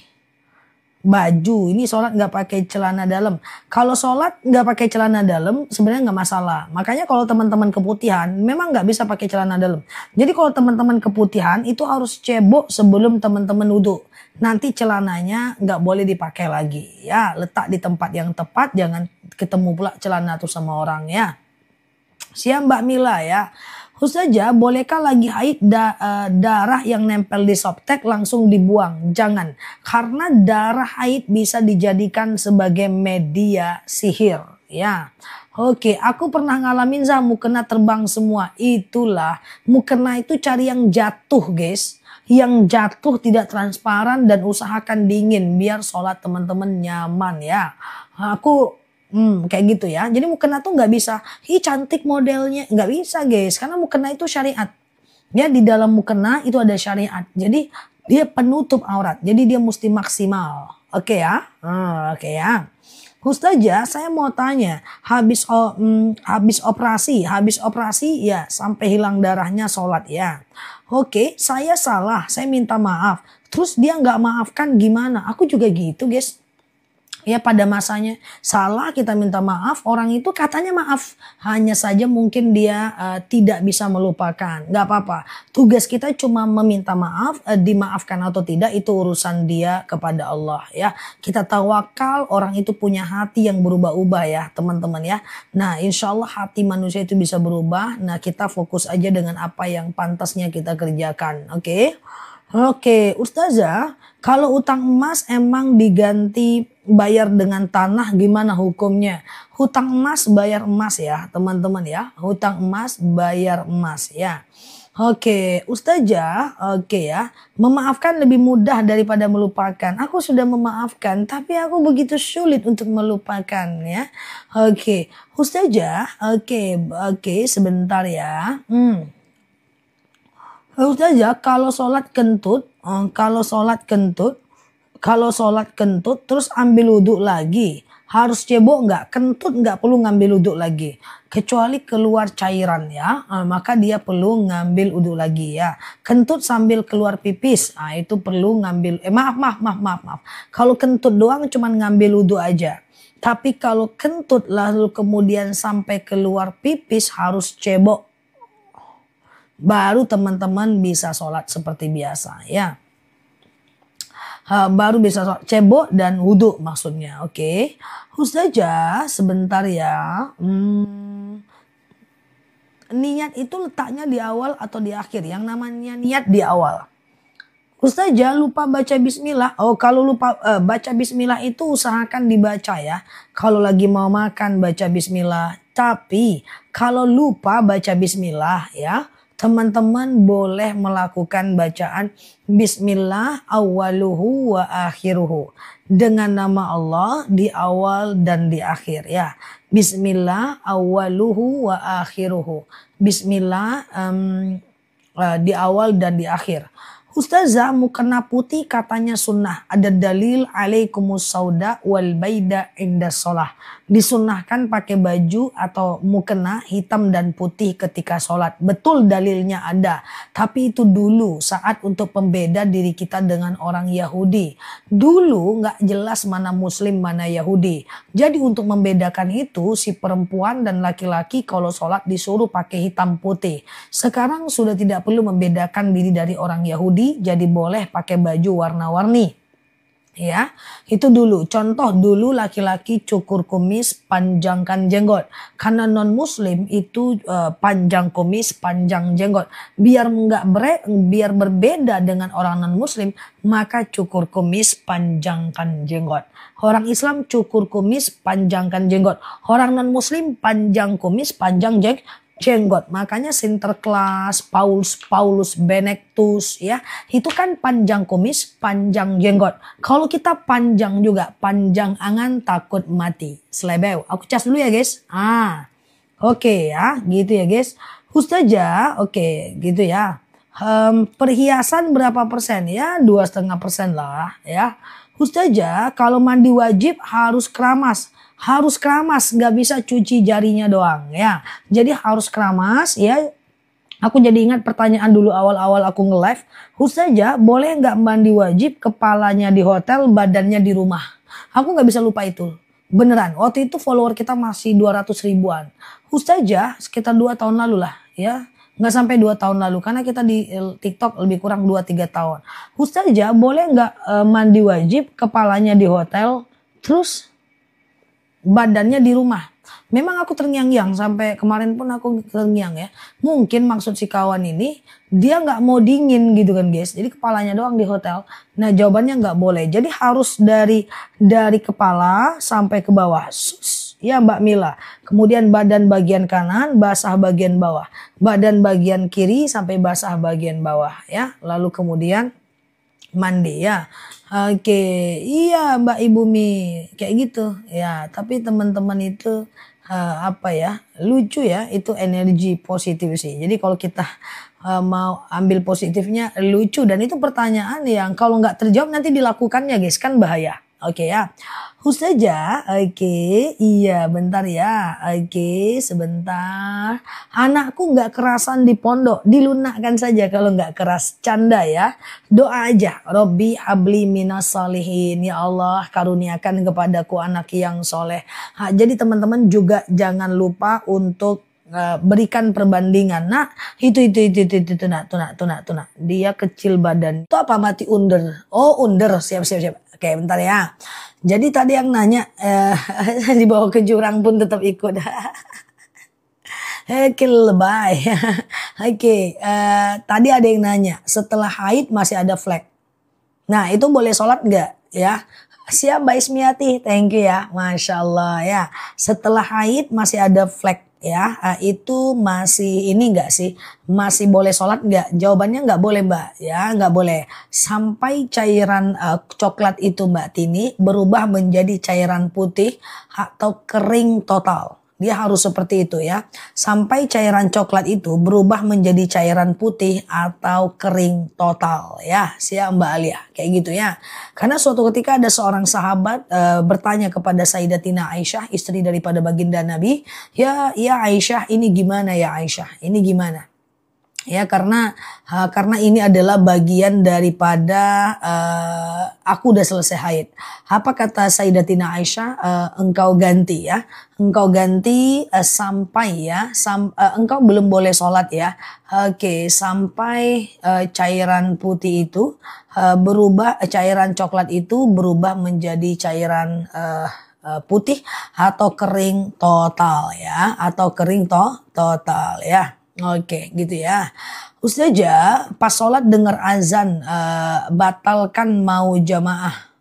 baju. Ini sholat nggak pakai celana dalam. Kalau sholat nggak pakai celana dalam sebenarnya nggak masalah. Makanya kalau teman-teman keputihan memang nggak bisa pakai celana dalam. Jadi kalau teman-teman keputihan itu harus cebok sebelum teman-teman wudhu. Nanti celananya nggak boleh dipakai lagi ya. Letak di tempat yang tepat, jangan ketemu pula celana tuh sama orang ya. Siap Mbak Mila ya. Ustazah, bolehkah lagi haid darah yang nempel di softtek langsung dibuang? Jangan, karena darah haid bisa dijadikan sebagai media sihir. Ya, oke. Aku pernah ngalamin mukena terbang semua. Itulah mukena itu cari yang jatuh, guys. Yang jatuh tidak transparan dan usahakan dingin biar sholat teman-teman nyaman ya. Aku kayak gitu ya. Jadi mukena tuh nggak bisa, cantik modelnya, nggak bisa guys. Karena mukena itu syariat. Ya di dalam mukena itu ada syariat. Jadi dia penutup aurat. Jadi dia mesti maksimal. Oke ya, oke ya. Ustazah, saya mau tanya, habis operasi ya sampai hilang darahnya sholat ya. Oke, saya salah, saya minta maaf. Terus dia nggak maafkan gimana? Aku juga gitu guys. Ya pada masanya salah kita minta maaf, orang itu katanya maaf. Hanya saja mungkin dia tidak bisa melupakan. Gak apa-apa. Tugas kita cuma meminta maaf, dimaafkan atau tidak itu urusan dia kepada Allah ya. Kita tawakal, orang itu punya hati yang berubah-ubah ya teman-teman ya. Nah insya Allah hati manusia itu bisa berubah. Nah kita fokus aja dengan apa yang pantasnya kita kerjakan. Oke, Ustazah, kalau utang emas emang diganti bayar dengan tanah gimana hukumnya? Hutang emas bayar emas ya teman-teman ya. Hutang emas bayar emas ya. Oke, Ustazah, oke ya. Memaafkan lebih mudah daripada melupakan. Aku sudah memaafkan, tapi aku begitu sulit untuk melupakan ya. Oke, Ustazah, oke, sebentar ya. Ustazah, kalau sholat kentut terus ambil wudhu lagi, harus cebok nggak? Kentut nggak perlu ngambil wudhu lagi, kecuali keluar cairan ya, maka dia perlu ngambil wudhu lagi ya. Kentut sambil keluar pipis, itu perlu ngambil. Maaf. Kalau kentut doang cuman ngambil wudhu aja. Tapi kalau kentut lalu kemudian sampai keluar pipis harus cebok. Baru teman-teman bisa sholat seperti biasa ya. Baru bisa sholat cebok dan wudhu maksudnya. Oke. Ustazah sebentar ya. Niat itu letaknya di awal atau di akhir? Yang namanya niat di awal. Ustazah lupa baca bismillah. Oh, kalau lupa baca bismillah itu usahakan dibaca ya. Kalau lagi mau makan baca bismillah. Tapi kalau lupa baca bismillah ya, teman-teman boleh melakukan bacaan bismillah awaluhu wa akhiruhu. Dengan nama Allah di awal dan di akhir ya. Bismillah awaluhu wa akhiruhu. Bismillah di awal dan di akhir. Ustazah mukena putih katanya sunnah. Ada dalil alaikumus sauda wal baida inda sholah. Disunnahkan pakai baju atau mukena hitam dan putih ketika sholat. Betul dalilnya ada. Tapi itu dulu saat untuk pembeda diri kita dengan orang Yahudi. Dulu nggak jelas mana muslim mana Yahudi. Jadi untuk membedakan itu si perempuan dan laki-laki kalau sholat disuruh pakai hitam putih. Sekarang sudah tidak perlu membedakan diri dari orang Yahudi. Jadi boleh pakai baju warna-warni. Ya, itu dulu. Contoh dulu laki-laki cukur kumis, panjangkan jenggot. Karena non muslim itu panjang kumis, panjang jenggot. Biar biar berbeda dengan orang non muslim, maka cukur kumis, panjangkan jenggot. Orang Islam cukur kumis, panjangkan jenggot. Orang non muslim panjang kumis, panjang jenggot. Makanya Sinterklas, Paulus Benedictus ya, itu kan panjang kumis, panjang jenggot. Kalau kita panjang juga, panjang angan takut mati. Selebeu. Aku cas dulu ya guys. Oke ya, gitu ya guys. Ustazah, oke, gitu ya. Perhiasan berapa persen ya? 2,5% lah ya. Ustazah, kalau mandi wajib harus keramas. Harus keramas, nggak bisa cuci jarinya doang ya. Jadi harus keramas ya. Aku jadi ingat pertanyaan dulu awal-awal aku nge-live. Ustazah boleh nggak mandi wajib kepalanya di hotel, badannya di rumah? Aku nggak bisa lupa itu. Beneran, waktu itu follower kita masih 200 ribuan. Ustazah sekitar 2 tahun lalu lah ya. Nggak sampai 2 tahun lalu karena kita di TikTok lebih kurang 2-3 tahun. Ustazah boleh nggak mandi wajib kepalanya di hotel, terus badannya di rumah? Memang aku terngiang-ngiang sampai kemarin pun aku terngiang ya. Mungkin maksud si kawan ini dia nggak mau dingin gitu kan guys. Jadi kepalanya doang di hotel. Nah jawabannya nggak boleh. Jadi harus dari kepala sampai ke bawah. Ya Mbak Mila. Kemudian badan bagian kanan basah bagian bawah. Badan bagian kiri sampai basah bagian bawah ya. Lalu kemudian mandi ya. Oke, iya Mbak Ibu Mi, kayak gitu ya. Tapi teman-teman itu apa ya, lucu ya, itu energi positif sih. Jadi kalau kita mau ambil positifnya lucu, dan itu pertanyaan yang kalau nggak terjawab nanti dilakukannya guys, kan bahaya. Oke ya, Ustazah, oke, iya bentar ya, oke sebentar. Anakku nggak kerasan di pondok, dilunakkan saja kalau nggak keras, canda ya. Doa aja, Robbi habli minas solihin, ya Allah karuniakan kepadaku anak yang soleh. Jadi teman-teman juga jangan lupa untuk berikan perbandingan. Nah itu tuh dia kecil badan itu apa, mati under? Oh under, siap. Oke bentar ya. Jadi tadi yang nanya dibawa ke jurang pun tetap ikut. Oke lebay. Oke, tadi ada yang nanya setelah haid masih ada flek. Nah itu boleh sholat nggak ya? Siap Mbak Ismiati, thank you ya, Masya Allah ya. Setelah haid masih ada flek ya, itu masih ini enggak sih, masih boleh sholat enggak? Jawabannya enggak boleh Mbak ya, enggak boleh sampai cairan coklat itu Mbak Tini berubah menjadi cairan putih atau kering total. Dia harus seperti itu ya, sampai cairan coklat itu berubah menjadi cairan putih atau kering total ya. Siap Mbak Alia, kayak gitu ya. Karena suatu ketika ada seorang sahabat bertanya kepada Sayyidatina Aisyah, istri daripada baginda Nabi, ya Aisyah ini gimana ya Aisyah, ini gimana? Ya karena ini adalah bagian daripada aku udah selesai haid. Apa kata Sayyidatina Aisyah? Engkau ganti ya, engkau ganti sampai ya, engkau belum boleh sholat ya. Oke, sampai cairan putih itu berubah, cairan coklat itu berubah menjadi cairan putih atau kering total ya, atau kering total ya. Oke, gitu ya. Ustazah, pas sholat dengar azan, batalkan mau jamaah.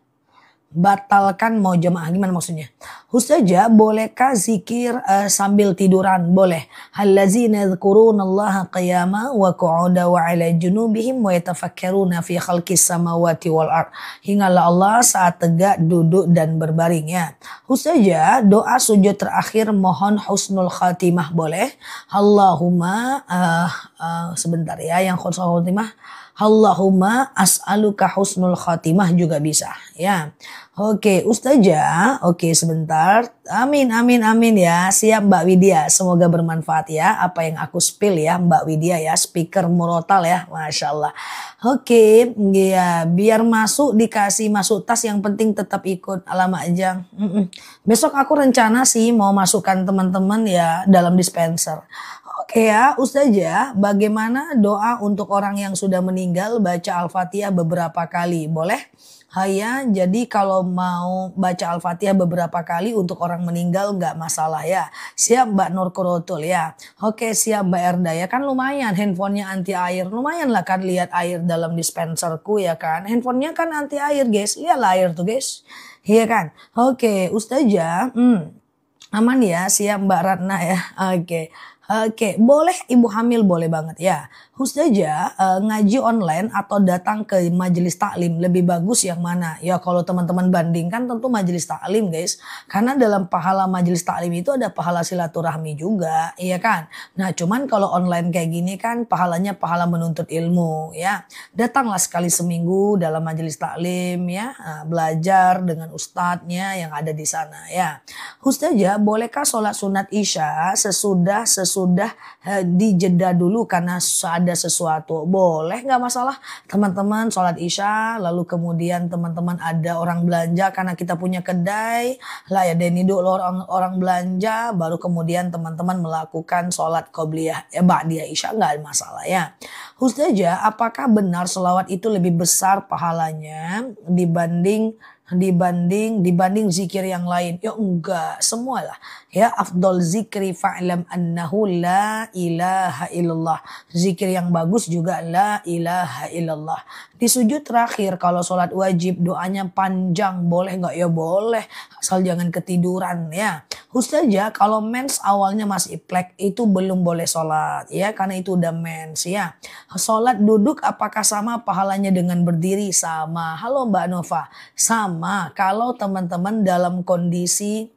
Batalkan mau jamaah, gimana maksudnya? Ustazah, bolehkah zikir sambil tiduran? Boleh. Allazina yadhkurunallaha qiyama wa qu'uda wa ala junubihim wa yatafakkaruna fi khalqis samawati wal ard. Hinggalah Allah saat tegak, duduk dan berbaring ya. Ustazah, doa sujud terakhir mohon husnul khatimah boleh? Allahumma sebentar ya, yang husnul khatimah. Allahumma as'aluka husnul khatimah juga bisa ya. Oke Ustazah, oke sebentar. Amin amin amin ya. Siap Mbak Widya, semoga bermanfaat ya apa yang aku spill ya Mbak Widya ya, speaker murotal ya, Masya Allah. Oke ya, biar masuk dikasih masuk tas, yang penting tetap ikut. Alamak aja. Besok aku rencana sih mau masukkan teman-teman ya dalam dispenser. Oke ya Ustazah, bagaimana doa untuk orang yang sudah meninggal baca Al-Fatihah beberapa kali? Boleh? Haya, jadi kalau mau baca Al-Fatihah beberapa kali untuk orang meninggal nggak masalah ya. Siap Mbak Nur Kurotul ya. Oke siap Mbak Erda ya, kan lumayan handphonenya anti air. Lumayan lah kan lihat air dalam dispenserku ya kan. Handphonenya kan anti air guys, lihatlah air tuh guys. Iya kan. Oke Ustazah, aman ya, siap Mbak Ratna ya. Oke, boleh ibu hamil boleh banget ya. Ustazah, ngaji online atau datang ke majelis taklim lebih bagus yang mana? Ya kalau teman-teman bandingkan tentu majelis taklim guys. Karena dalam pahala majelis taklim itu ada pahala silaturahmi juga, iya kan? Nah cuman kalau online kayak gini kan pahalanya pahala menuntut ilmu ya. Datanglah sekali seminggu dalam majelis taklim ya, belajar dengan ustadznya yang ada di sana ya. Ustazah, bolehkah sholat sunat isya sesudah dijeda dulu karena ada sesuatu? Boleh, nggak masalah. Teman-teman sholat isya lalu kemudian teman-teman ada orang belanja karena kita punya kedai lah ya, deni dulu orang belanja baru kemudian teman-teman melakukan sholat qobliyah ba'diyah isya, nggak ada masalah ya. Ustazah, apakah benar selawat itu lebih besar pahalanya dibanding zikir yang lain? Ya enggak, semualah ya. Afdol zikri fa'lam annahu la ilaha illallah. Zikir yang bagus juga la ilaha illallah. Di sujud terakhir kalau sholat wajib doanya panjang boleh nggak? Ya boleh, asal jangan ketiduran ya. Ustazah, kalau mens awalnya masih plek itu belum boleh sholat ya, karena itu udah mens ya. Sholat duduk apakah sama pahalanya dengan berdiri? Sama. Halo Mbak Nova, sama. Kalau teman-teman dalam kondisi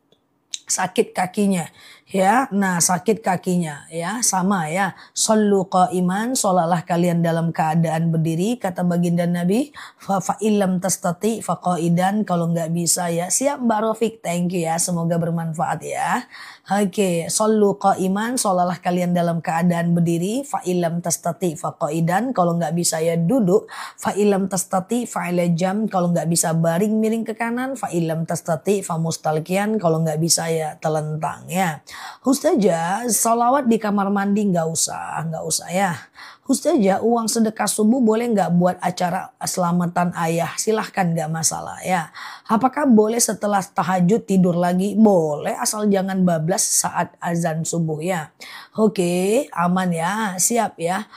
sakit kakinya ya, nah sakit kakinya ya sama ya. Shollu qa'iman, sholatlah kalian dalam keadaan berdiri, kata baginda Nabi. Fa illam tastati fa qa'idan, kalau nggak bisa ya. Siap Mbak Rofik, thank you ya, semoga bermanfaat ya. Oke, shollu qa'iman, sholatlah kalian dalam keadaan berdiri. Fa illam tastati fa qa'idan, kalau nggak bisa ya duduk. Fa illam tastati fa ala jam, kalau nggak bisa baring miring ke kanan. Fa illam tastati fa mustalqiyan, kalau nggak bisa ya telentang ya. Ustazah, salawat di kamar mandi nggak usah ya. Ustazah, uang sedekah subuh boleh nggak buat acara selamatan ayah? Silahkan, nggak masalah ya. Apakah boleh setelah tahajud tidur lagi? Boleh, asal jangan bablas saat azan subuh ya. Oke, aman ya, siap ya.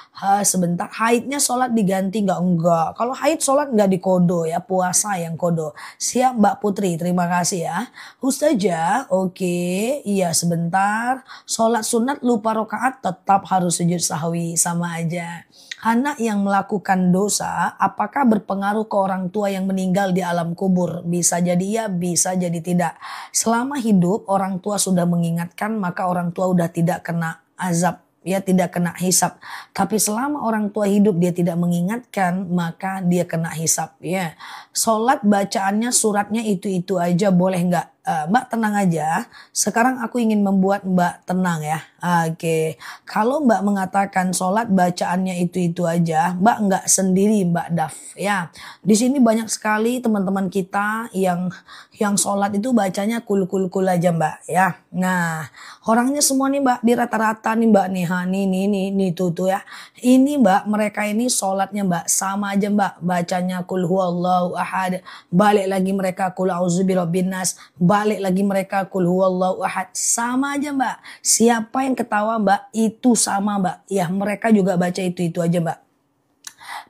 Sebentar, haidnya sholat diganti nggak? Enggak. Kalau haid sholat nggak dikodo ya, puasa yang kodo. Siap Mbak Putri, terima kasih ya. Ustazah, oke, iya sebentar. Sholat sunat lupa rokaat tetap harus sujud sahwi, sama aja. Anak yang melakukan dosa apakah berpengaruh ke orang tua yang meninggal di alam kubur? Bisa jadi ya, bisa jadi tidak. Selama hidup orang tua sudah mengingatkan, maka orang tua udah tidak kena azab ya, tidak kena hisab. Tapi selama orang tua hidup dia tidak mengingatkan, maka dia kena hisab ya. Sholat bacaannya suratnya itu aja boleh nggak? Mbak tenang aja, sekarang aku ingin membuat Mbak tenang ya. Oke, kalau Mbak mengatakan sholat bacaannya itu aja, Mbak nggak sendiri Mbak Daf ya. Di sini banyak sekali teman-teman kita yang sholat itu bacanya kul aja Mbak ya. Nah, orangnya semua nih Mbak di rata-rata nih Mbak nih, nih tuh ya. Ini Mbak, mereka ini sholatnya Mbak sama aja Mbak, bacanya kul huwallahu ahad, balik lagi mereka kul auzu birabbin nas, balik lagi mereka kul huwallahu ahad. Sama aja Mbak. Siapa yang ketawa Mbak, itu sama Mbak. Ya mereka juga baca itu aja Mbak.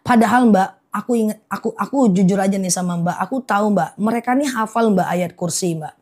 Padahal Mbak, aku ingat, aku jujur aja nih sama Mbak, aku tahu Mbak, mereka ini hafal Mbak ayat kursi Mbak.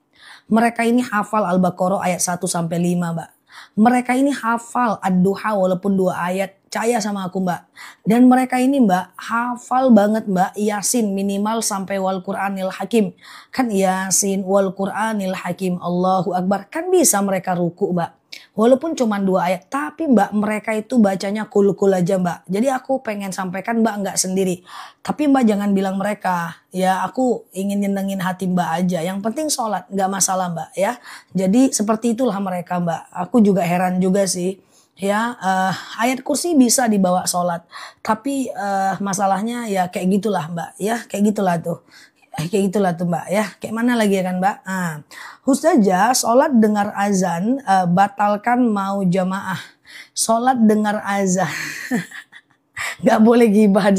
Mereka ini hafal Al-Baqarah ayat 1 sampai 5 Mbak. Mereka ini hafal Ad-Duha walaupun 2 ayat, percaya sama aku Mbak. Dan mereka ini Mbak hafal banget Mbak Yasin minimal sampai wal Qur'anil Hakim. Kan Yasin wal Qur'anil Hakim, Allahu Akbar. Kan bisa mereka ruku Mbak. Walaupun cuma 2 ayat, tapi Mbak mereka itu bacanya kul-kul aja Mbak. Jadi aku pengen sampaikan Mbak nggak sendiri. Tapi Mbak jangan bilang mereka, ya aku ingin nyenengin hati Mbak aja. Yang penting sholat, nggak masalah Mbak ya. Jadi seperti itulah mereka Mbak. Aku juga heran juga sih. Ya ayat kursi bisa dibawa sholat. Tapi masalahnya ya kayak gitulah Mbak ya. Kayak gitulah tuh. Kayak gitulah tuh Mbak ya. Kayak mana lagi ya kan Mbak? Ustazah, sholat dengar azan batalkan mau jamaah. Sholat dengar azan. Gak boleh gibah.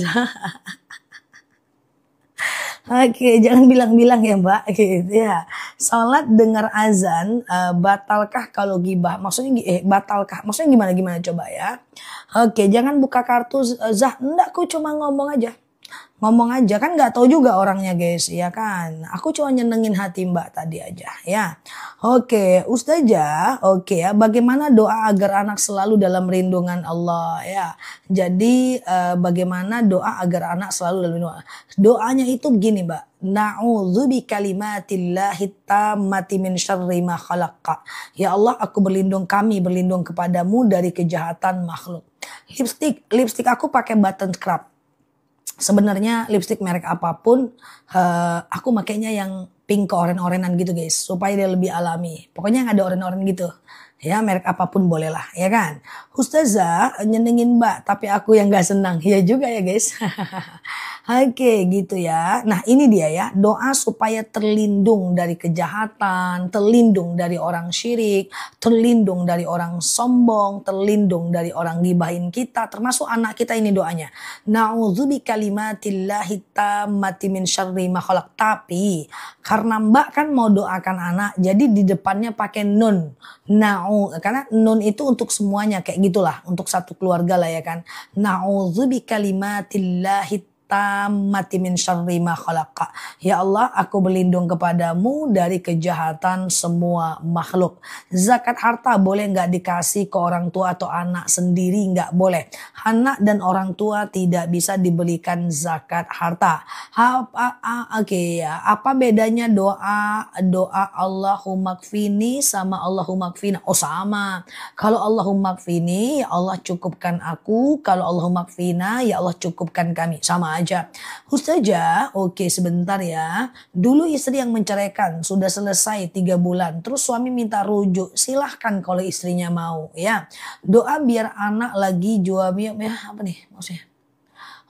Oke, jangan bilang-bilang ya Mbak gitu ya. Sholat dengar azan batalkah kalau gibah? Maksudnya batalkah? Maksudnya gimana coba ya? Oke, jangan buka kartu Zah. Enggak, aku cuma ngomong aja. Ngomong aja kan nggak tahu juga orangnya guys ya kan. Aku cuma nyenengin hati Mbak tadi aja ya. Oke Ustazah, oke ya, bagaimana doa agar anak selalu dalam lindungan Allah ya. Jadi bagaimana doa agar anak selalu dalam lindungan Allah. Doanya itu begini Mbak. Na'udzu bikalimatillahi tammati min syarri ma khalaqa. Ya Allah, aku kami berlindung kepadamu dari kejahatan makhluk. Lipstick aku pakai button scrub. Sebenarnya lipstick merek apapun aku makainya yang pink ke oren-orenan gitu guys, supaya dia lebih alami. Pokoknya yang ada oren-oren gitu. Ya merek apapun boleh lah ya kan. Ustazah nyenengin Mbak tapi aku yang gak senang. Ya juga ya guys. Oke gitu ya. Nah ini dia ya, doa supaya terlindung dari kejahatan, terlindung dari orang syirik, terlindung dari orang sombong, terlindung dari orang gibahin kita, termasuk anak kita. Ini doanya. Na'udzubi kalimatillahi tammati min syarri ma khalaq. Tapi karena Mbak kan mau doakan anak, jadi di depannya pakai nun. Karena nun itu untuk semuanya kayak gitulah, untuk satu keluarga lah ya kan. Na'udzubi kalimatillahi tammati min syarri ma khalaqa. Ya Allah, aku berlindung kepadamu dari kejahatan semua makhluk. Zakat harta boleh nggak dikasih ke orang tua atau anak sendiri? Nggak boleh. Anak dan orang tua tidak bisa diberikan zakat harta. Oke ya. Apa bedanya doa Allahumma kfini sama Allahumma kfina? Oh sama. Kalau Allahumma kfini, ya Allah cukupkan aku. Kalau Allahumma kfina, ya Allah cukupkan kami. Sama aja. Ustazah, oke sebentar ya. Dulu istri yang menceraikan sudah selesai 3 bulan. Terus suami minta rujuk. Silahkan kalau istrinya mau ya. Doa biar anak lagi juabi ya apa nih maksudnya?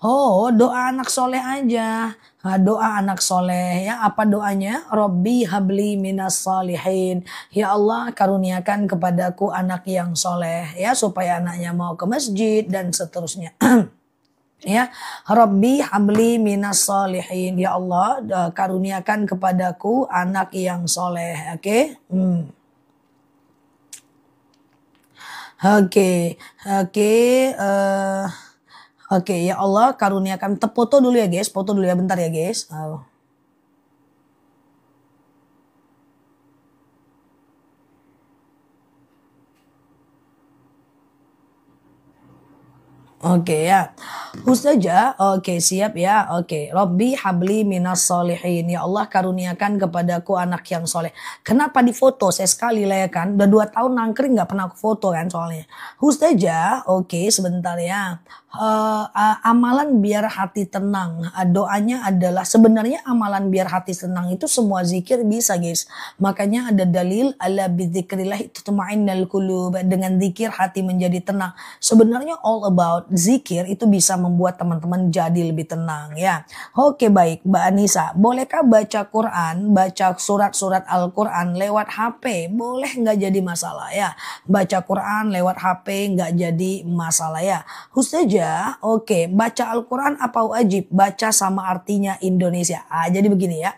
Oh doa anak soleh aja. Nah, doa anak soleh ya. Apa doanya? Robbi habli minas salihin. Ya Allah karuniakan kepadaku anak yang soleh ya. Supaya anaknya mau ke masjid dan seterusnya. Ya, Rabbi habli minas solihin. Ya Allah, karuniakan kepadaku anak yang soleh. Oke. Oke, ya Allah karuniakan. Foto dulu ya guys, foto dulu ya bentar ya guys. Oke ya. Ustazah, oke siap ya. Oke, Robbi habli minas solihin. Ya Allah karuniakan kepadaku anak yang soleh. Kenapa difoto? Saya sekali lah ya kan. Udah 2 tahun nangkring nggak pernah aku foto kan soalnya. Ustazah, oke sebentar ya. Amalan biar hati tenang. Doanya adalah sebenarnya amalan biar hati tenang itu semua zikir bisa guys. Makanya ada dalil ala bidzikrillah tatma'innul qulub. Dengan zikir hati menjadi tenang. Sebenarnya all about zikir itu bisa membuat teman-teman jadi lebih tenang ya. Oke baik Mbak Anissa, bolehkah baca Quran, baca surat-surat Al-Quran lewat HP? Boleh, nggak jadi masalah ya. Baca Quran lewat HP nggak jadi masalah ya. Ustazah, oke, baca Al-Quran apa wajib? Baca sama artinya Indonesia. Jadi begini ya.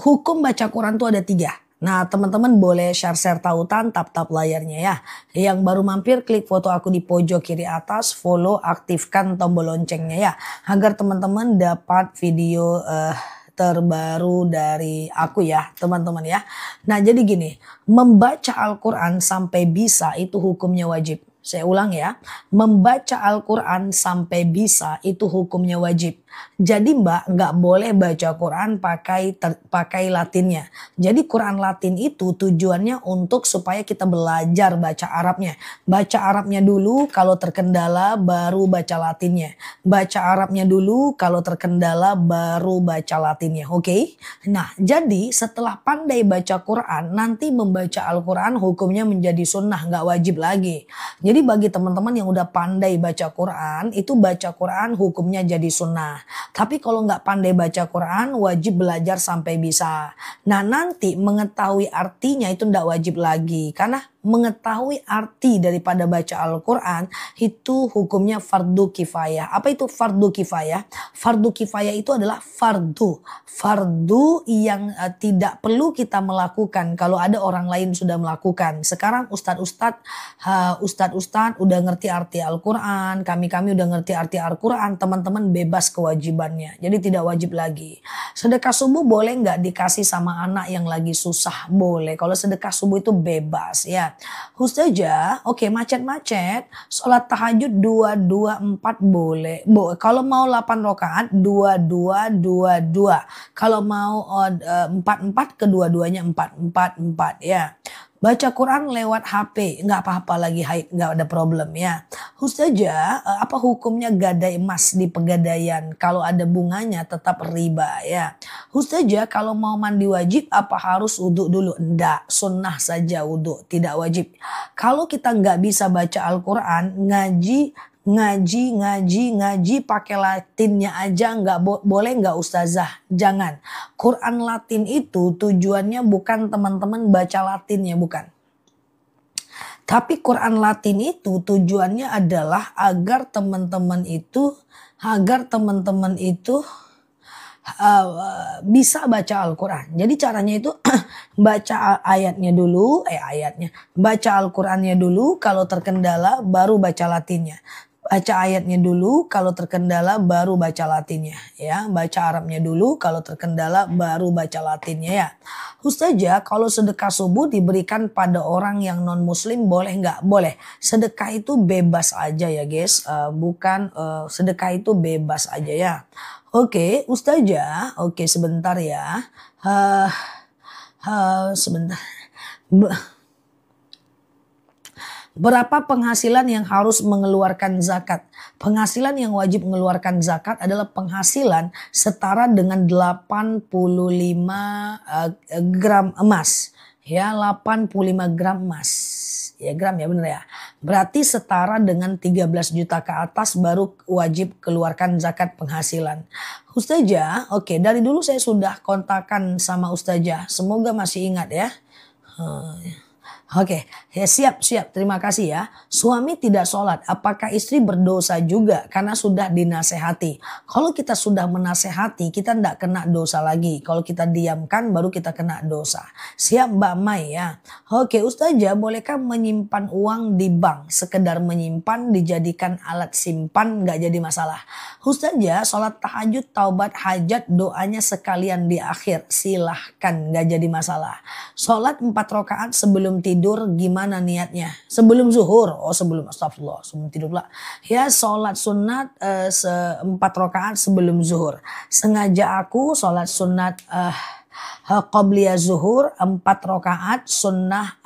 Hukum baca Quran tuh ada 3. Nah, teman-teman boleh share-share tautan, tap-tap layarnya ya. Yang baru mampir, klik foto aku di pojok kiri atas, follow, aktifkan tombol loncengnya ya. Agar teman-teman dapat video terbaru dari aku ya, teman-teman ya. Nah, jadi gini, membaca Al-Quran sampai bisa itu hukumnya wajib. Saya ulang ya, membaca Al-Quran sampai bisa itu hukumnya wajib. Jadi Mbak nggak boleh baca Quran pakai Latinnya. Jadi Quran Latin itu tujuannya untuk supaya kita belajar baca Arabnya. Baca Arabnya dulu, kalau terkendala baru baca Latinnya. Baca Arabnya dulu, kalau terkendala baru baca Latinnya. Oke? Nah, jadi setelah pandai baca Quran, nanti membaca Al-Quran hukumnya menjadi sunnah, nggak wajib lagi. Jadi bagi teman-teman yang udah pandai baca Quran, itu baca Quran hukumnya jadi sunnah. Tapi kalau nggak pandai baca Quran, wajib belajar sampai bisa. Nah, nanti mengetahui artinya itu nggak wajib lagi. Karena mengetahui arti daripada baca Al-Quran itu hukumnya fardu kifayah. Apa itu fardu kifayah? Fardu kifayah itu adalah fardu. Fardu yang tidak perlu kita melakukan kalau ada orang lain sudah melakukan. Sekarang ustadz-ustadz udah ngerti arti Al-Quran. Kami udah ngerti arti Al-Quran. Teman-teman bebas kewajibannya. Jadi tidak wajib lagi. Sedekah subuh boleh nggak dikasih sama anak yang lagi susah? Boleh. Kalau sedekah subuh itu bebas ya. Ustazah, oke, macet-macet, sholat tahajud 2-2-4 boleh. Kalau mau 8 rakaat 2-2-2-2. Kalau mau 4-4 kedua-duanya 4-4-4 ya. Baca Quran lewat HP, nggak apa-apa lagi, nggak ada problem ya. Ustazah, apa hukumnya gadai emas di pegadaian? Kalau ada bunganya tetap riba ya. Ustazah, kalau mau mandi wajib apa harus wudhu dulu? Enggak, sunnah saja wudhu, tidak wajib. Kalau kita nggak bisa baca Al-Quran, ngaji pakai Latinnya aja boleh nggak ustazah? Jangan. Quran Latin itu tujuannya bukan teman-teman baca Latinnya, bukan. Tapi Quran Latin itu tujuannya adalah agar teman-teman itu bisa baca Al-Quran. Jadi caranya itu baca ayatnya dulu, baca Al-Qurannya dulu, kalau terkendala baru baca Latinnya. Baca ayatnya dulu, kalau terkendala baru baca Latinnya ya. Baca Arabnya dulu, kalau terkendala baru baca Latinnya ya. Ustazah, kalau sedekah subuh diberikan pada orang yang non muslim boleh nggak? Boleh. Sedekah itu bebas aja ya guys. Sedekah itu bebas aja ya. Oke, Ustazah. Oke, sebentar ya. Sebentar. Berapa penghasilan yang harus mengeluarkan zakat? Penghasilan yang wajib mengeluarkan zakat adalah penghasilan setara dengan 85 gram emas. Ya, 85 gram emas. Ya, gram ya, bener ya. Berarti setara dengan 13 juta ke atas baru wajib keluarkan zakat penghasilan. Ustazah, oke, dari dulu saya sudah kontakkan sama Ustazah. Semoga masih ingat ya. Oke, ya siap. Terima kasih ya. Suami tidak sholat, apakah istri berdosa juga karena sudah dinasehati? Kalau kita sudah menasehati, kita tidak kena dosa lagi. Kalau kita diamkan, baru kita kena dosa. Siap Mbak Mai ya. Oke, Ustazah, bolehkah menyimpan uang di bank? Sekedar menyimpan, dijadikan alat simpan, nggak jadi masalah. Ustazah, sholat tahajud, taubat, hajat, doanya sekalian di akhir. Silahkan, nggak jadi masalah. Sholat 4 rakaat sebelum tidur gimana niatnya? Sebelum zuhur. Oh, sebelum tidur pula. Ya, sholat sunat 4 rakaat sebelum zuhur. Sengaja aku sholat sunat qobliyah zuhur 4 rakaat sunnah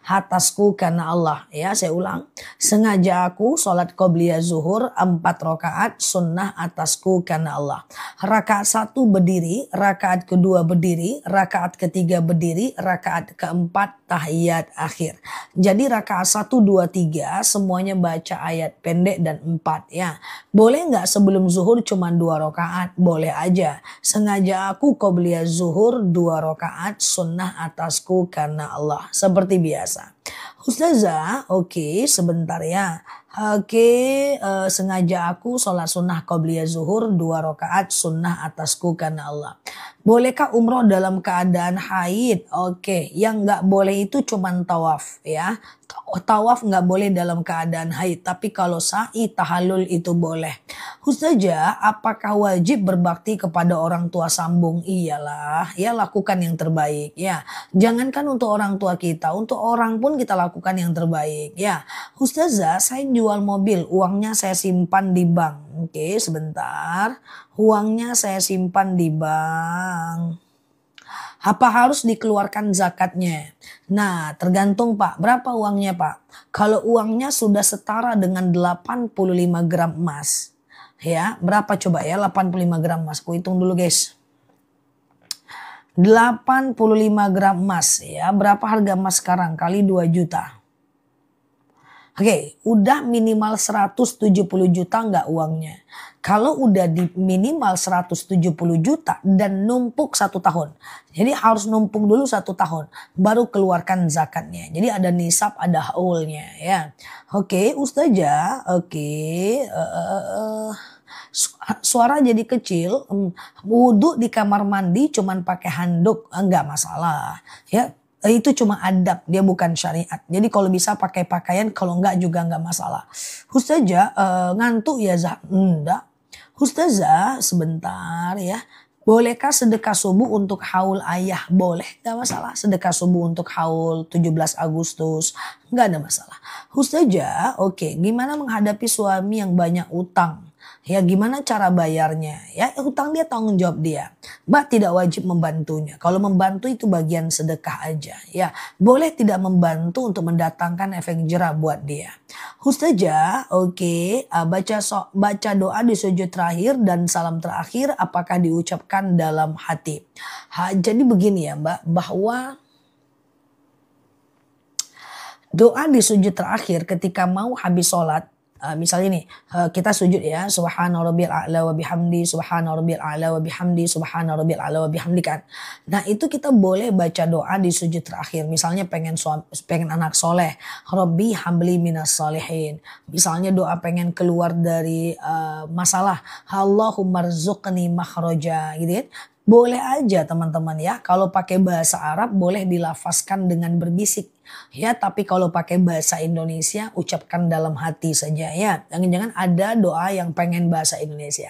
atasku karena Allah. Ya, saya ulang. Sengaja aku sholat qobliyah zuhur 4 rakaat sunnah atasku karena Allah. Rakaat 1 berdiri, rakaat kedua berdiri, rakaat ketiga berdiri, rakaat keempat tahiyat akhir. Jadi rakaat 1, 2, 3 semuanya baca ayat pendek dan 4 ya. Boleh nggak sebelum zuhur cuma 2 rakaat? Boleh aja. Sengaja aku qobliyah zuhur 2 rakaat sunnah atasku karena Allah. Seperti biasa. Ustazah, oke, sebentar ya. Oke, sengaja aku sholat sunnah qobliyah zuhur 2 rakaat sunnah atasku karena Allah. Bolehkah umroh dalam keadaan haid? Oke, yang nggak boleh itu cuman tawaf ya. Tawaf nggak boleh dalam keadaan haid, tapi kalau sa'i tahallul itu boleh. Ustazah, apakah wajib berbakti kepada orang tua sambung? Iyalah, ya lakukan yang terbaik ya. Jangankan untuk orang tua kita, untuk orang pun kita lakukan yang terbaik ya. Ustazah, saya jual mobil, uangnya saya simpan di bank. Oke, sebentar. Uangnya saya simpan di bank. Apa harus dikeluarkan zakatnya? Nah, tergantung Pak, berapa uangnya Pak? Kalau uangnya sudah setara dengan 85 gram emas. Ya, berapa coba ya 85 gram emas? Aku hitung dulu guys. 85 gram emas ya. Berapa harga emas sekarang? Kali 2 juta. Oke, udah minimal 170 juta nggak uangnya? Kalau udah di minimal 170 juta dan numpuk 1 tahun. Jadi harus numpuk dulu 1 tahun. Baru keluarkan zakatnya. Jadi ada nisab, ada haulnya ya. Oke, Ustazah. Oke. Suara jadi kecil. Wudhu di kamar mandi cuman pakai handuk. Enggak masalah. Ya. Itu cuma adab, dia bukan syariat. Jadi kalau bisa pakai pakaian, kalau enggak juga enggak masalah. Ustazah ngantuk ya Zah? Enggak. Ustazah sebentar ya. Bolehkah sedekah subuh untuk haul ayah? Boleh, enggak masalah. Sedekah subuh untuk haul 17 Agustus, enggak ada masalah. Ustazah, oke, gimana menghadapi suami yang banyak utang? Ya gimana cara bayarnya? Ya hutang dia tanggung jawab dia. Mbak tidak wajib membantunya. Kalau membantu itu bagian sedekah aja. Ya boleh tidak membantu untuk mendatangkan efek jerah buat dia. Ustazah, oke, baca doa di sujud terakhir dan salam terakhir apakah diucapkan dalam hati? Jadi begini ya Mbak, bahwa doa di sujud terakhir ketika mau habis sholat. Misalnya nih kita sujud ya, subhana rabbiyal a'la wa bihamdi, subhana rabbiyal a'la wa bihamdi, subhana rabbiyal a'la wa bihamdi kan. Nah itu kita boleh baca doa di sujud terakhir. Misalnya pengen anak soleh, Rabbi habli minas solihin. Misalnya doa pengen keluar dari masalah, Allahumma rzuqni makhraja gitu kan. Boleh aja teman-teman ya, kalau pakai bahasa Arab boleh dilafazkan dengan berbisik. Ya, tapi kalau pakai bahasa Indonesia ucapkan dalam hati saja ya. Jangan-jangan ada doa yang pengen bahasa Indonesia.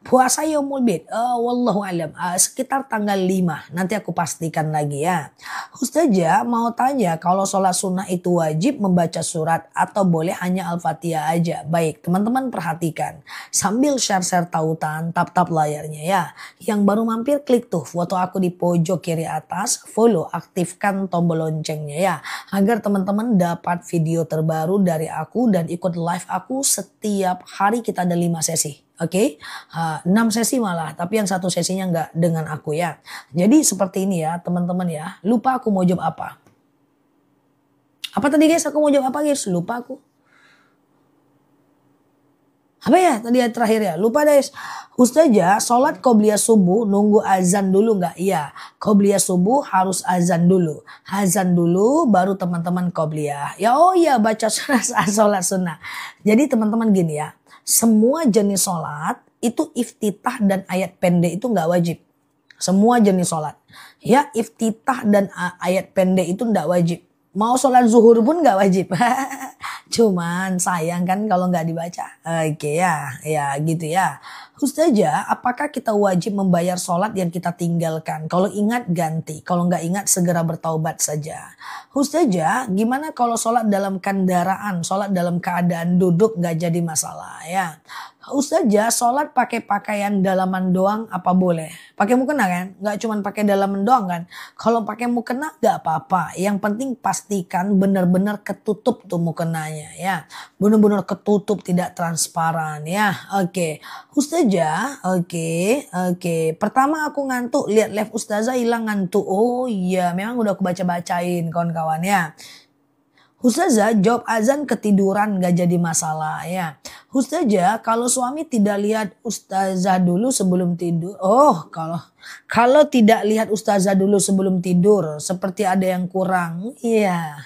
Puasa Yaumul Bid, wallahu alam, sekitar tanggal 5. Nanti aku pastikan lagi ya. Ustazah mau tanya, kalau sholat sunnah itu wajib membaca surat atau boleh hanya Al-Fatihah aja? Baik, teman-teman perhatikan. Sambil share-share tautan, tap-tap layarnya ya. Yang baru mampir klik tuh foto aku di pojok kiri atas, follow, aktifkan tombol loncengnya ya. Agar teman-teman dapat video terbaru dari aku dan ikut live aku setiap hari. Kita ada 5 sesi. Oke, 6 sesi malah, tapi yang 1 sesinya nggak dengan aku ya. Jadi seperti ini ya teman-teman ya. Lupa aku mau jawab apa. Apa tadi guys? Aku mau jawab apa guys? Lupa aku. Apa ya tadi yang terakhir ya? Lupa guys. Ustazah, sholat qobliyah subuh nunggu azan dulu nggak? Iya, qobliyah subuh harus azan dulu. Azan dulu baru teman-teman qobliyah. Ya oh iya baca sholat sunnah. Jadi teman-teman gini ya. Semua jenis sholat itu iftitah dan ayat pendek itu nggak wajib. Semua jenis sholat. Ya iftitah dan ayat pendek itu nggak wajib. Mau sholat zuhur pun nggak wajib. Cuman sayang kan kalau nggak dibaca. Oke ya gitu ya. Ustazah, apakah kita wajib membayar sholat yang kita tinggalkan? Kalau ingat ganti, kalau nggak ingat segera bertaubat saja. Ustazah, gimana kalau sholat dalam kendaraan, sholat dalam keadaan duduk nggak jadi masalah ya? Ustazah, sholat pakai pakaian dalaman doang apa boleh? Pakai mukena kan? Nggak cuma pakai dalaman doang kan? Kalau pakai mukena nggak apa-apa. Yang penting pastikan benar-benar ketutup tuh mukenanya ya. Benar-benar ketutup, tidak transparan ya. Oke. Ustazah, oke. Pertama aku ngantuk, lihat live Ustazah hilang ngantuk. Oh iya, memang udah aku baca-bacain kawan-kawan ya. Ustazah, jawab azan ketiduran gak jadi masalah ya. Ustazah, kalau suami tidak lihat Ustazah dulu sebelum tidur. Oh, kalau tidak lihat Ustazah dulu sebelum tidur, seperti ada yang kurang. Iya.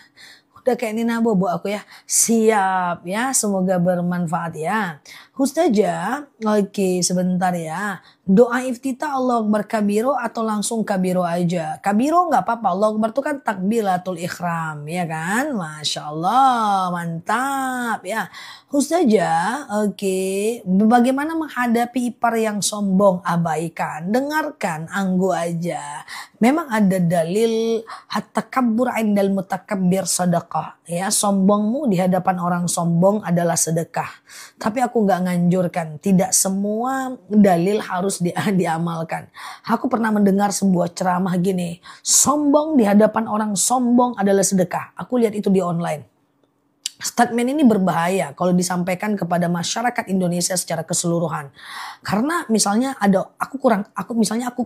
udah kayak Nina Bobo aku ya. Siap ya, semoga bermanfaat ya. Ustazah, oke sebentar ya. Doa iftitah Allah Akbar kabiro atau langsung kabiro aja? Kabiro nggak apa-apa, Allah Akbar itu kan takbiratul ikhram ya kan? Masya Allah, mantap ya. Ustazah, oke. Bagaimana menghadapi ipar yang sombong? Abaikan, dengarkan, anggu aja. Memang ada dalil at-takabbur indal mutakabbir sedekah. Ya, sombongmu di hadapan orang sombong adalah sedekah. Tapi aku nggak nganjurkan. Tidak semua dalil harus diamalkan. Aku pernah mendengar sebuah ceramah gini. Sombong di hadapan orang sombong adalah sedekah. Aku lihat itu di online. Statement ini berbahaya kalau disampaikan kepada masyarakat Indonesia secara keseluruhan. Karena misalnya aku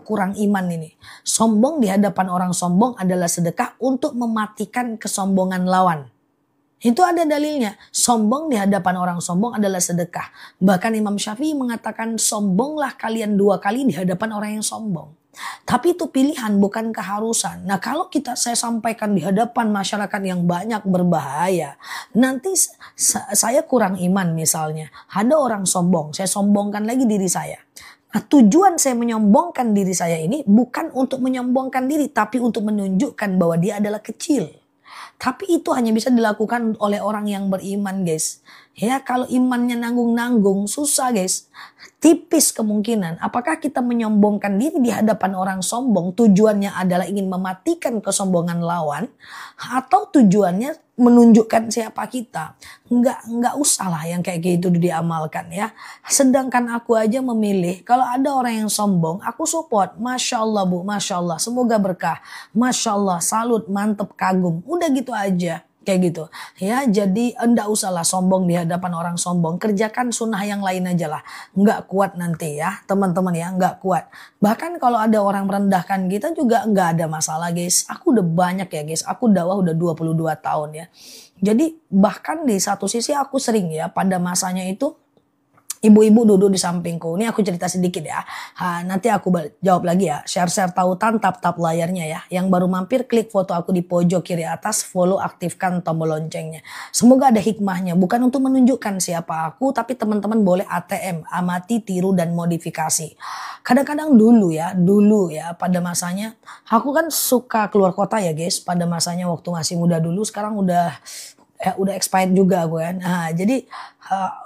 kurang iman ini. Sombong di hadapan orang sombong adalah sedekah untuk mematikan kesombongan lawan. Itu ada dalilnya. Sombong di hadapan orang sombong adalah sedekah. Bahkan Imam Syafi'i mengatakan sombonglah kalian 2 kali di hadapan orang yang sombong. Tapi itu pilihan bukan keharusan. Nah kalau saya sampaikan di hadapan masyarakat yang banyak berbahaya. Nanti saya kurang iman misalnya. Ada orang sombong, saya sombongkan lagi diri saya. Nah, tujuan saya menyombongkan diri saya ini bukan untuk menyombongkan diri. Tapi untuk menunjukkan bahwa dia adalah kecil. Tapi itu hanya bisa dilakukan oleh orang yang beriman guys. Ya kalau imannya nanggung-nanggung susah guys. Tipis kemungkinan. Apakah kita menyombongkan diri di hadapan orang sombong tujuannya adalah ingin mematikan kesombongan lawan. Atau tujuannya menunjukkan siapa kita. Enggak usah lah yang kayak gitu diamalkan ya. Sedangkan aku aja memilih. Kalau ada orang yang sombong aku support. Masya Allah Bu, Masya Allah. Semoga berkah. Masya Allah, salut, mantep, kagum. Udah gitu aja. Kayak gitu ya, jadi enggak usahlah sombong di hadapan orang sombong, kerjakan sunnah yang lain aja lah, nggak kuat nanti ya teman-teman ya, nggak kuat. Bahkan kalau ada orang merendahkan kita juga nggak ada masalah guys. Aku udah banyak ya guys, aku dakwah udah 22 tahun ya. Jadi bahkan di satu sisi aku sering ya pada masanya itu ibu-ibu duduk di sampingku. Ini aku cerita sedikit ya. Nanti aku jawab lagi ya. Share-share tautan, tap-tap layarnya ya. Yang baru mampir klik foto aku di pojok kiri atas. Follow, aktifkan tombol loncengnya. Semoga ada hikmahnya. Bukan untuk menunjukkan siapa aku. Tapi teman-teman boleh ATM. Amati, tiru, dan modifikasi. Kadang-kadang dulu ya pada masanya. Aku kan suka keluar kota ya guys. Pada masanya waktu masih muda dulu. Sekarang udah expired juga gue kan. Nah, jadi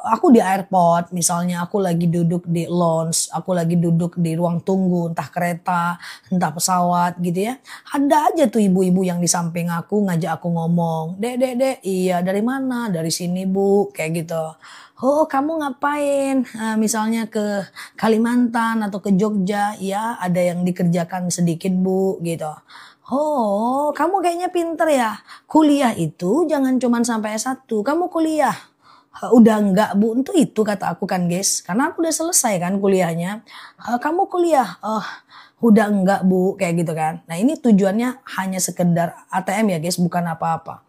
aku di airport misalnya, aku lagi duduk di lounge, aku lagi duduk di ruang tunggu, entah kereta, entah pesawat gitu ya. Ada aja tuh ibu-ibu yang di samping aku ngajak aku ngomong. Dek, iya dari mana? Dari sini Bu, kayak gitu. Oh kamu ngapain? Misalnya ke Kalimantan atau ke Jogja, ya ada yang dikerjakan sedikit Bu gitu. Oh, kamu kayaknya pinter ya. Kuliah itu jangan cuman sampai S1. Kamu kuliah. Udah enggak Bu, itu kata aku kan guys. Karena aku udah selesai kan kuliahnya. Kamu kuliah. Udah enggak Bu, kayak gitu kan. Nah ini tujuannya hanya sekedar ATM ya guys, bukan apa-apa.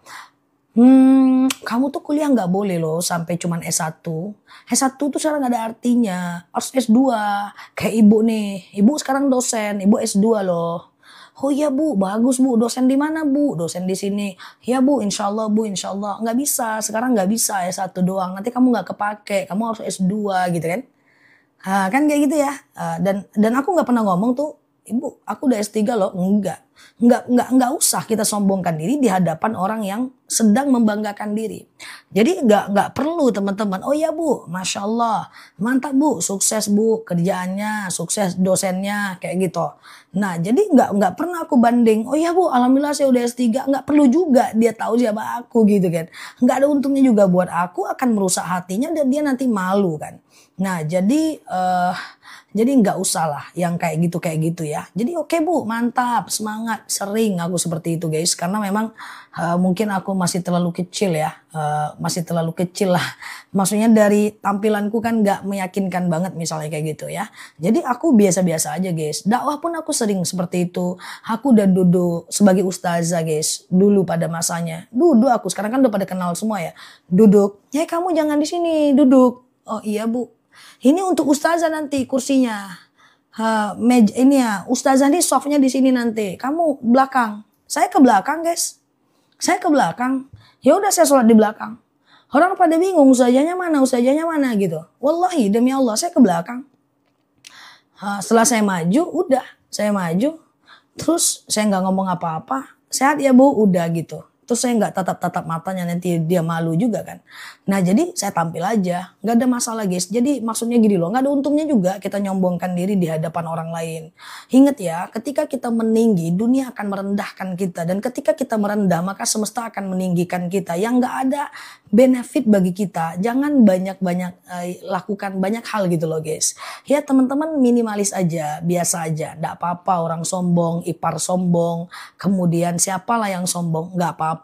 Kamu tuh kuliah nggak boleh loh sampai cuman S1. S1 tuh sekarang nggak ada artinya. Harus S2. Kayak ibu nih. Ibu sekarang dosen. Ibu S2 loh. Oh iya Bu, bagus Bu. Dosen di mana Bu? Dosen di sini. Ya Bu, insya Allah Bu, insya Allah. Nggak bisa, sekarang nggak bisa S1 doang. Nanti kamu nggak kepake, kamu harus S2 gitu kan. Kan kayak gitu ya. Dan aku nggak pernah ngomong tuh, Ibu, aku udah S3 loh. Enggak usah kita sombongkan diri di hadapan orang yang sedang membanggakan diri. Jadi enggak perlu teman-teman. Oh ya Bu, Masya Allah. Mantap Bu, sukses Bu kerjaannya, sukses dosennya, kayak gitu. Nah jadi enggak pernah aku banding. Oh ya Bu, alhamdulillah saya udah S3. Enggak perlu juga dia tahu siapa aku gitu kan. Enggak ada untungnya juga buat aku, akan merusak hatinya dan dia nanti malu kan. Nah jadi nggak usah lah yang kayak gitu ya. Jadi oke Bu, mantap, semangat. Sering aku seperti itu guys. Karena memang mungkin aku masih terlalu kecil ya. Masih terlalu kecil lah. Maksudnya dari tampilanku kan nggak meyakinkan banget misalnya kayak gitu ya. Jadi aku biasa-biasa aja guys. Dakwah pun aku sering seperti itu. Aku udah duduk sebagai ustazah guys. Dulu pada masanya. Duduk aku. Sekarang kan udah pada kenal semua ya. Duduk. Ya kamu jangan di sini. Duduk. Oh iya Bu. Ini untuk ustazah nanti kursinya. Ini ya, ustazah ini softnya di sini nanti. Kamu belakang. Saya ke belakang guys. Saya ke belakang. Ya udah saya sholat di belakang. Orang pada bingung, ustazahnya mana gitu. Wallahi demi Allah saya ke belakang. Setelah saya maju, udah saya maju. Terus saya nggak ngomong apa-apa. Sehat ya Bu, udah gitu. Terus saya nggak tatap-tatap matanya, nanti dia malu juga kan. Nah jadi saya tampil aja, nggak ada masalah guys. Jadi maksudnya gini loh, nggak ada untungnya juga kita nyombongkan diri di hadapan orang lain. Ingat ya, ketika kita meninggi, dunia akan merendahkan kita. Dan ketika kita merendah, maka semesta akan meninggikan kita. Yang nggak ada benefit bagi kita. Jangan banyak-banyak lakukan banyak hal gitu loh guys. Ya teman-teman minimalis aja, biasa aja. Nggak apa-apa orang sombong, ipar sombong, kemudian siapalah yang sombong, nggak apa-apa.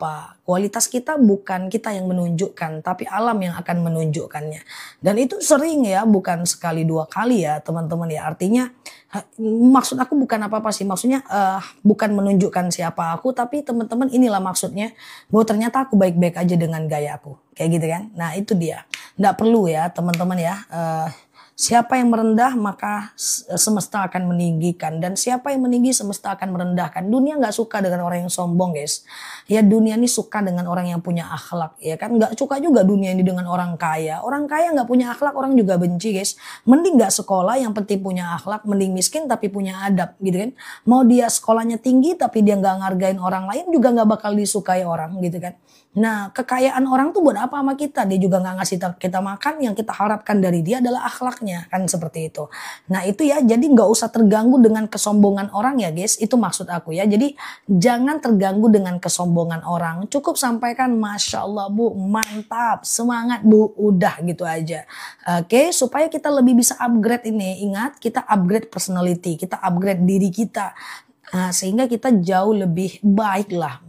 Kualitas kita bukan kita yang menunjukkan, tapi alam yang akan menunjukkannya. Dan itu sering ya, bukan sekali dua kali ya teman-teman ya. Artinya maksud aku bukan apa-apa sih, maksudnya bukan menunjukkan siapa aku, tapi teman-teman inilah maksudnya bahwa ternyata aku baik-baik aja dengan gaya aku. Kayak gitu kan. Nah itu dia. Nggak perlu ya teman-teman ya. Siapa yang merendah maka semesta akan meninggikan. Dan siapa yang meninggi semesta akan merendahkan. Dunia gak suka dengan orang yang sombong guys. Ya dunia ini suka dengan orang yang punya akhlak. Ya kan gak suka juga dunia ini dengan orang kaya. Orang kaya gak punya akhlak orang juga benci guys. Mending gak sekolah yang penting punya akhlak. Mending miskin tapi punya adab gitu kan. Mau dia sekolahnya tinggi tapi dia gak ngargain orang lain juga gak bakal disukai orang gitu kan. Nah kekayaan orang tuh buat apa sama kita. Dia juga gak ngasih kita makan. Yang kita harapkan dari dia adalah akhlaknya. Kan seperti itu. Nah itu ya, jadi nggak usah terganggu dengan kesombongan orang ya guys. Itu maksud aku ya. Jadi jangan terganggu dengan kesombongan orang. Cukup sampaikan Masya Allah Bu, mantap, semangat Bu, udah gitu aja. Oke, supaya kita lebih bisa upgrade ini. Ingat, kita upgrade personality, kita upgrade diri kita. Sehingga kita jauh lebih baik lah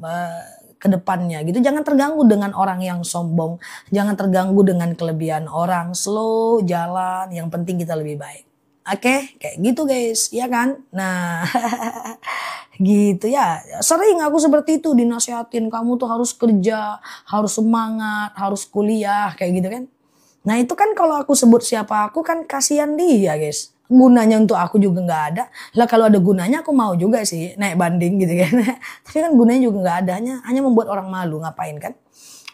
ke depannya gitu. Jangan terganggu dengan orang yang sombong. Jangan terganggu dengan kelebihan orang. Slow jalan, yang penting kita lebih baik. Oke, kayak gitu guys, ya kan? Nah, gitu ya. Sering aku seperti itu dinasihatin, kamu tuh harus kerja, harus semangat, harus kuliah, kayak gitu kan. Nah itu kan kalau aku sebut siapa aku kan kasihan dia guys. Gunanya untuk aku juga nggak ada. Lah kalau ada gunanya aku mau juga sih naik banding gitu kan. Tapi kan gunanya juga nggak ada, hanya membuat orang malu, ngapain kan.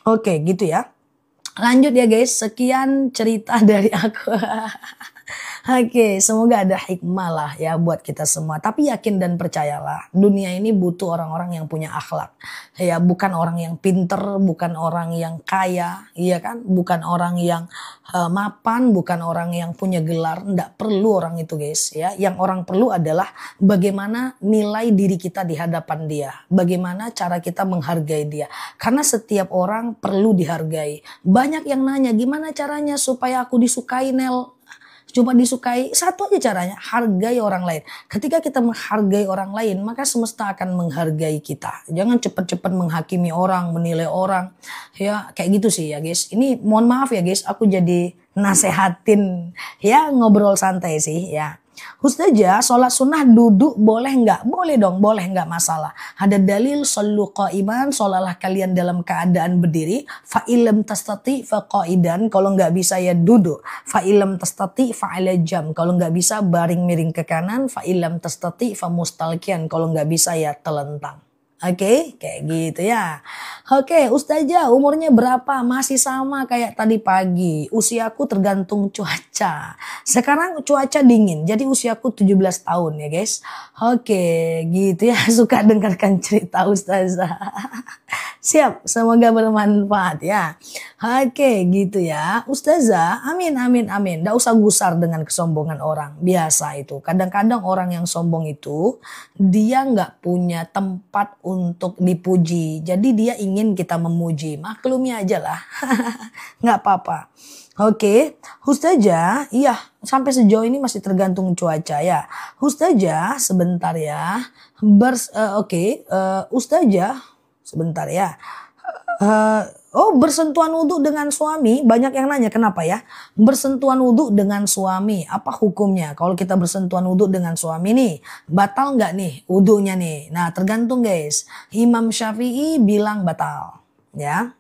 Oke gitu ya. Lanjut ya guys, sekian cerita dari aku. Oke, semoga ada hikmah lah ya buat kita semua. Tapi yakin dan percayalah, dunia ini butuh orang-orang yang punya akhlak. Ya, bukan orang yang pinter, bukan orang yang kaya, iya kan? Bukan orang yang mapan, bukan orang yang punya gelar. Nggak perlu orang itu guys ya. Yang orang perlu adalah bagaimana nilai diri kita di hadapan dia. Bagaimana cara kita menghargai dia. Karena setiap orang perlu dihargai. Banyak yang nanya, gimana caranya supaya aku disukai Nel? Cuma disukai, satu aja caranya, hargai orang lain. Ketika kita menghargai orang lain, maka semesta akan menghargai kita. Jangan cepat-cepat menghakimi orang, menilai orang. Ya kayak gitu sih ya guys. Ini mohon maaf ya guys, aku jadi nasehatin ya, ngobrol santai sih ya. Ustazah, sholat sunnah duduk boleh nggak? Boleh dong, boleh nggak masalah. Ada dalil shollu qa'iman, sholatlah kalian dalam keadaan berdiri. Fa illam tastati fa qa'idan, kalau nggak bisa ya duduk. Fa illam tastati fa ala jam, kalau nggak bisa baring miring ke kanan. Fa illam tastati fa mustalqiyan, kalau nggak bisa ya telentang. Oke, kayak gitu ya. Oke, Ustazah umurnya berapa? Masih sama kayak tadi pagi. Usiaku tergantung cuaca. Sekarang cuaca dingin, jadi usiaku 17 tahun ya guys. Oke, gitu ya. Suka dengarkan cerita Ustazah. Siap, semoga bermanfaat ya. Oke, gitu ya. Ustazah, amin, amin, amin. Nggak usah gusar dengan kesombongan orang. Biasa itu. Kadang-kadang orang yang sombong itu, dia nggak punya tempat untuk dipuji. Jadi dia ingin kita memuji. Maklumi aja lah. Nggak apa-apa. Oke, Ustazah, iya sampai sejauh ini masih tergantung cuaca ya. Ustazah, sebentar ya. Ustazah, sebentar ya. Bersentuhan wudhu dengan suami, banyak yang nanya kenapa ya? Bersentuhan wudhu dengan suami, apa hukumnya? Kalau kita bersentuhan wudhu dengan suami nih, batal nggak nih wudhunya nih? Nah tergantung guys. Imam Syafi'i bilang batal, ya.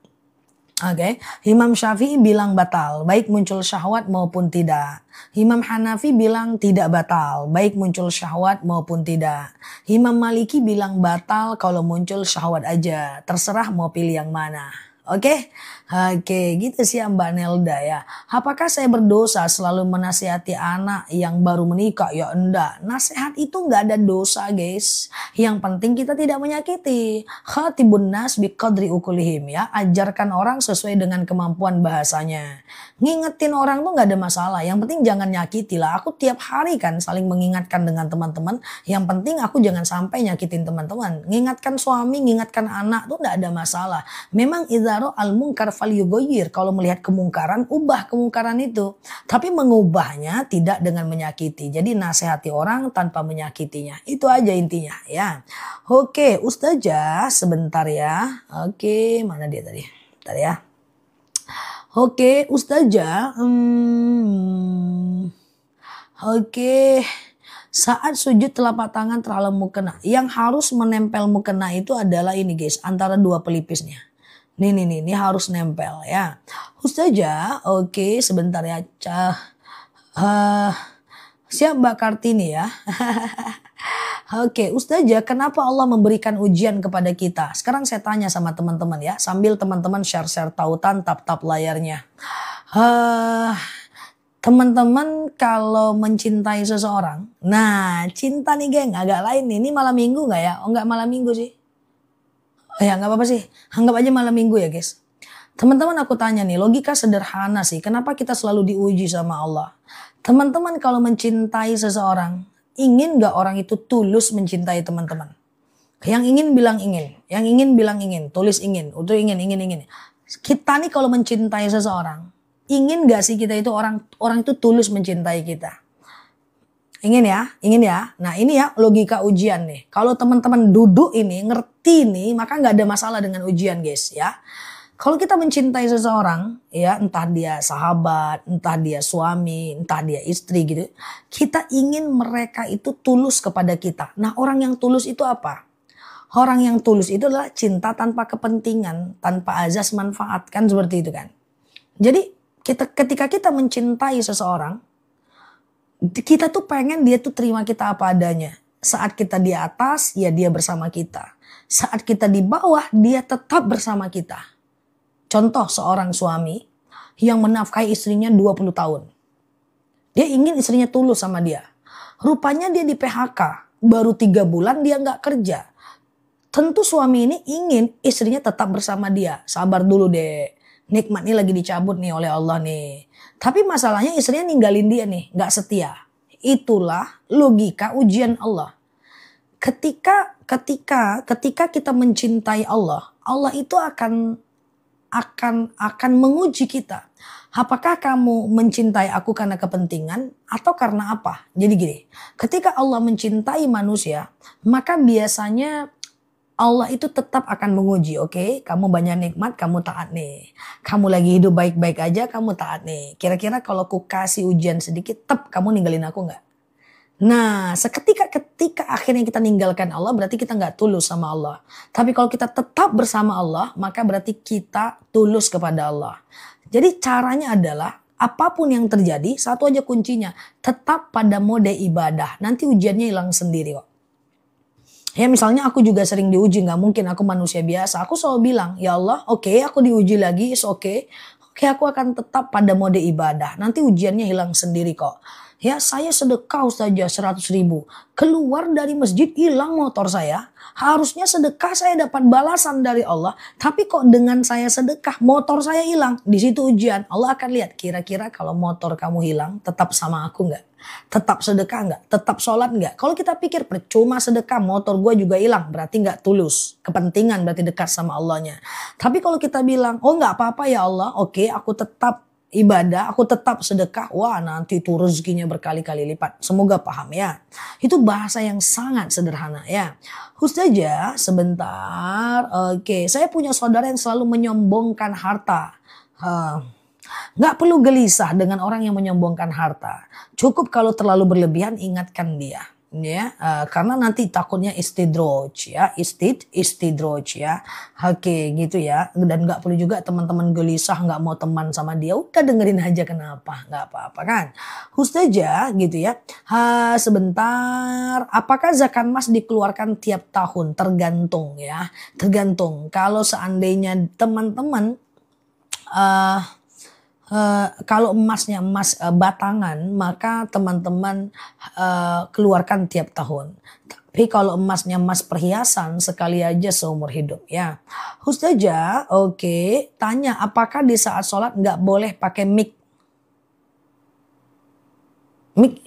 Oke, Imam Syafi'i bilang batal, baik muncul syahwat maupun tidak. Imam Hanafi bilang tidak batal, baik muncul syahwat maupun tidak. Imam Maliki bilang batal kalau muncul syahwat aja, terserah mau pilih yang mana. Oke, oke, gitu sih Mbak Nelda ya. Apakah saya berdosa selalu menasihati anak yang baru menikah? Ya enggak, nasihat itu enggak ada dosa guys. Yang penting kita tidak menyakiti. Khatibun nas biqadri ukulihim ya. Ajarkan orang sesuai dengan kemampuan bahasanya. Ngingetin orang tuh enggak ada masalah. Yang penting jangan nyakiti lah. Aku tiap hari kan saling mengingatkan dengan teman-teman. Yang penting aku jangan sampai nyakitin teman-teman. Ngingatkan suami, ngingatkan anak tuh enggak ada masalah. Memang idharo al-munkar falyughayyir. Kalau melihat kemungkaran, ubah kemungkaran itu. Tapi mengubahnya tidak dengan menyakiti. Jadi nasihati orang tanpa menyakitinya. Itu aja intinya ya. Oke, Ustazah sebentar ya. Oke, mana dia tadi? Bentar ya. Oke, Ustazah. Oke. Saat sujud telapak tangan terlalu mukena. Yang harus menempel mukena itu adalah ini guys. Antara dua pelipisnya. Ini harus nempel ya. Ustazah, oke sebentar ya. Siap Mbak Kartini ya. Oke, Ustazah, kenapa Allah memberikan ujian kepada kita? Sekarang saya tanya sama teman-teman ya. Sambil teman-teman share-share tautan, tap-tap layarnya. Teman-teman kalau mencintai seseorang. Nah, cinta nih geng, agak lain nih. Ini malam minggu gak ya? Oh enggak malam minggu sih. Ya nggak apa-apa sih, anggap aja malam minggu ya guys. Teman-teman aku tanya nih, logika sederhana sih, kenapa kita selalu diuji sama Allah? Teman-teman kalau mencintai seseorang, ingin nggak orang itu tulus mencintai teman-teman? Yang ingin bilang ingin, yang ingin bilang ingin, tulis ingin, udah ingin. Kita nih kalau mencintai seseorang, ingin nggak sih kita itu orang itu tulus mencintai kita? Ingin ya. Nah ini ya logika ujian nih. Kalau teman-teman duduk ini ngerti nih maka nggak ada masalah dengan ujian guys ya. Kalau kita mencintai seseorang ya entah dia sahabat, entah dia suami, entah dia istri gitu. Kita ingin mereka itu tulus kepada kita. Nah orang yang tulus itu apa? Orang yang tulus itu adalah cinta tanpa kepentingan, tanpa azas manfaat kan seperti itu kan. Jadi ketika kita mencintai seseorang, kita tuh pengen dia tuh terima kita apa adanya. Saat kita di atas, ya dia bersama kita. Saat kita di bawah, dia tetap bersama kita. Contoh seorang suami yang menafkahi istrinya 20 tahun. Dia ingin istrinya tulus sama dia. Rupanya dia di PHK. Baru 3 bulan dia nggak kerja. Tentu suami ini ingin istrinya tetap bersama dia. Sabar dulu deh. Nikmatnya lagi dicabut nih oleh Allah nih. Tapi masalahnya istrinya ninggalin dia nih, gak setia. Itulah logika ujian Allah. Ketika kita mencintai Allah, Allah itu akan menguji kita. Apakah kamu mencintai aku karena kepentingan atau karena apa? Jadi gini, ketika Allah mencintai manusia, maka biasanya Allah itu tetap akan menguji, oke? Kamu banyak nikmat, kamu taat nih. Kamu lagi hidup baik-baik aja, kamu taat nih. Kira-kira kalau aku kasih ujian sedikit, kamu ninggalin aku nggak? Nah, ketika akhirnya kita ninggalkan Allah, berarti kita nggak tulus sama Allah. Tapi kalau kita tetap bersama Allah, maka berarti kita tulus kepada Allah. Jadi caranya adalah, apapun yang terjadi, satu aja kuncinya. Tetap pada mode ibadah. Nanti ujiannya hilang sendiri kok. Ya misalnya aku juga sering diuji, gak mungkin aku manusia biasa. Aku selalu bilang, ya Allah oke, aku diuji lagi, oke, aku akan tetap pada mode ibadah. Nanti ujiannya hilang sendiri kok. Ya saya sedekah saja 100.000. Keluar dari masjid hilang motor saya. Harusnya sedekah saya dapat balasan dari Allah. Tapi kok dengan saya sedekah motor saya hilang. Di situ ujian. Allah akan lihat kira-kira kalau motor kamu hilang tetap sama aku gak? Tetap sedekah nggak? Tetap sholat nggak? Kalau kita pikir percuma sedekah, motor gue juga hilang, berarti nggak tulus. Kepentingan berarti dekat sama Allahnya. Tapi kalau kita bilang, oh nggak apa-apa ya Allah, oke aku tetap ibadah, aku tetap sedekah, wah nanti itu rezekinya berkali-kali lipat. Semoga paham ya. Itu bahasa yang sangat sederhana ya. Ustazah sebentar, oke. Saya punya saudara yang selalu menyombongkan harta. Gak perlu gelisah dengan orang yang menyombongkan harta. Cukup kalau terlalu berlebihan ingatkan dia. ya, karena nanti takutnya istidroj ya, istidroj ya. Oke gitu ya, dan nggak perlu juga teman-teman gelisah nggak mau teman sama dia, udah dengerin aja, kenapa, nggak apa-apa kan. Ustazah gitu ya, sebentar, apakah zakat emas dikeluarkan tiap tahun? Tergantung ya, tergantung. Kalau seandainya teman-teman kalau emasnya emas batangan, maka teman-teman keluarkan tiap tahun. Tapi kalau emasnya emas perhiasan, sekali aja seumur hidup ya. Ustazah, oke, tanya apakah di saat sholat nggak boleh pakai mic? Mic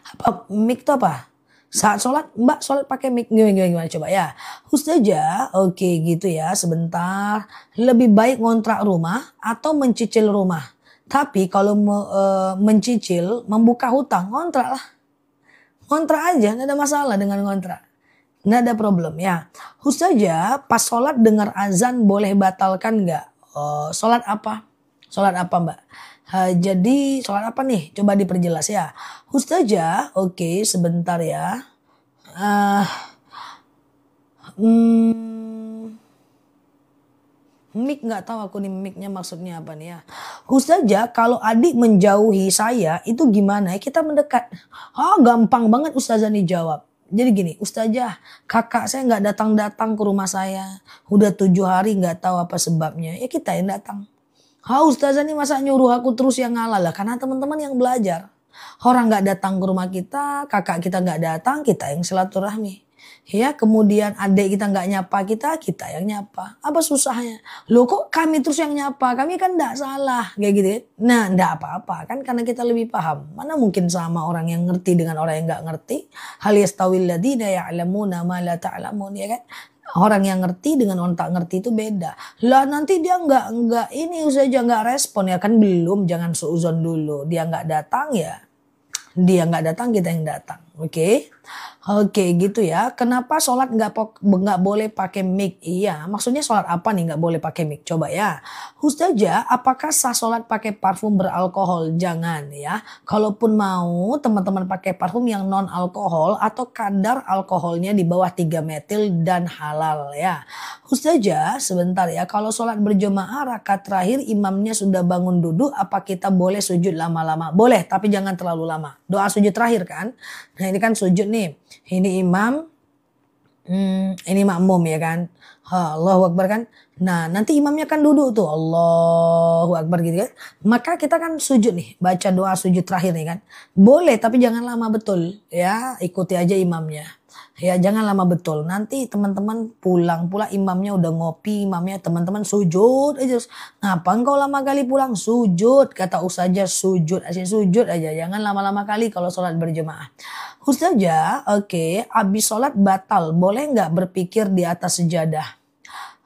apa? Mic itu apa? Saat sholat, Mbak sholat pakai mic, gimana coba ya. Ustazah, oke gitu ya, sebentar. Lebih baik ngontrak rumah atau mencicil rumah. Tapi kalau mencicil, membuka hutang, ngontrak lah. Ngontrak aja, nggak ada masalah dengan ngontrak. Nggak ada problem ya. Ustazah, pas sholat dengar azan boleh batalkan nggak? Sholat apa? Sholat apa Mbak? Jadi sholat apa nih? Coba diperjelas ya. Ustazah, oke sebentar ya. Mik nggak tahu aku nih miknya maksudnya apa nih ya. Ustazah, kalau adik menjauhi saya itu gimana ya? Kita mendekat. Gampang banget Ustazah nih jawab. Jadi gini, Ustazah, kakak saya nggak datang-datang ke rumah saya. Udah 7 hari nggak tahu apa sebabnya. Ya kita yang datang. Ustazah nih masa nyuruh aku terus yang ngalah lah. Karena teman-teman yang belajar. Orang nggak datang ke rumah kita, kakak kita nggak datang, kita yang silaturahmi. Ya, kemudian adik kita nggak nyapa kita yang nyapa. Apa susahnya? Loh kok kami terus yang nyapa? Kami kan nggak salah. Kayak gitu. Nah, nggak apa-apa kan karena kita lebih paham. Mana mungkin sama orang yang ngerti dengan orang yang nggak ngerti. Hal yastawil ladzina ya'lamuna ma la ta'lamun, ya kan? Orang yang ngerti dengan orang tak ngerti itu beda. Lah nanti dia nggak ini saja nggak respon ya kan, belum, jangan suuzon dulu. Dia nggak datang ya. Dia nggak datang, kita yang datang. Oke gitu ya. Kenapa sholat nggak boleh pakai mic? Iya, maksudnya sholat apa nih nggak boleh pakai mic? Coba ya. Ustazah, apakah sah sholat pakai parfum beralkohol? Jangan ya. Kalaupun mau teman-teman pakai parfum yang non alkohol atau kadar alkoholnya di bawah 3 metil dan halal ya. Ustazah, sebentar ya. Kalau sholat berjamaah rakaat terakhir imamnya sudah bangun duduk, apa kita boleh sujud lama-lama? Boleh, tapi jangan terlalu lama. Doa sujud terakhir kan. Nah ini kan sujud nih. Ini imam, ini makmum ya kan. Allahu Akbar kan. Nah nanti imamnya kan duduk tuh. Allahu Akbar gitu kan. Maka kita kan sujud nih. Baca doa sujud terakhir nih kan. Boleh tapi jangan lama betul. Ya ikuti aja imamnya. Ya jangan lama betul. Nanti teman-teman pulang pula imamnya udah ngopi. Imamnya teman-teman sujud aja. Ngapa engkau lama kali pulang? Sujud. Kata Ustazah sujud. Sujud aja. Jangan lama-lama kali kalau sholat berjemaah. Ustazah, oke, habis sholat batal. Boleh nggak berpikir di atas sejadah?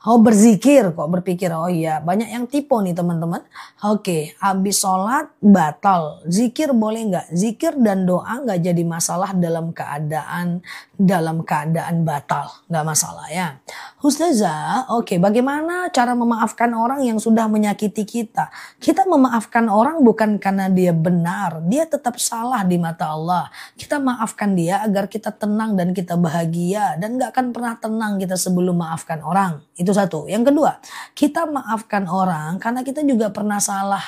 Berzikir kok berpikir. Oh iya, banyak yang tipu nih teman-teman. Oke, habis sholat batal. Zikir boleh nggak? Zikir dan doa nggak jadi masalah dalam keadaan batal. Nggak masalah ya. Ustazah, oke, bagaimana cara memaafkan orang yang sudah menyakiti kita? Kita memaafkan orang bukan karena dia benar. Dia tetap salah di mata Allah. Kita maafkan dia agar kita tenang dan kita bahagia. Dan nggak akan pernah tenang kita sebelum maafkan orang. Itu satu. Yang kedua, kita maafkan orang karena kita juga pernah salah.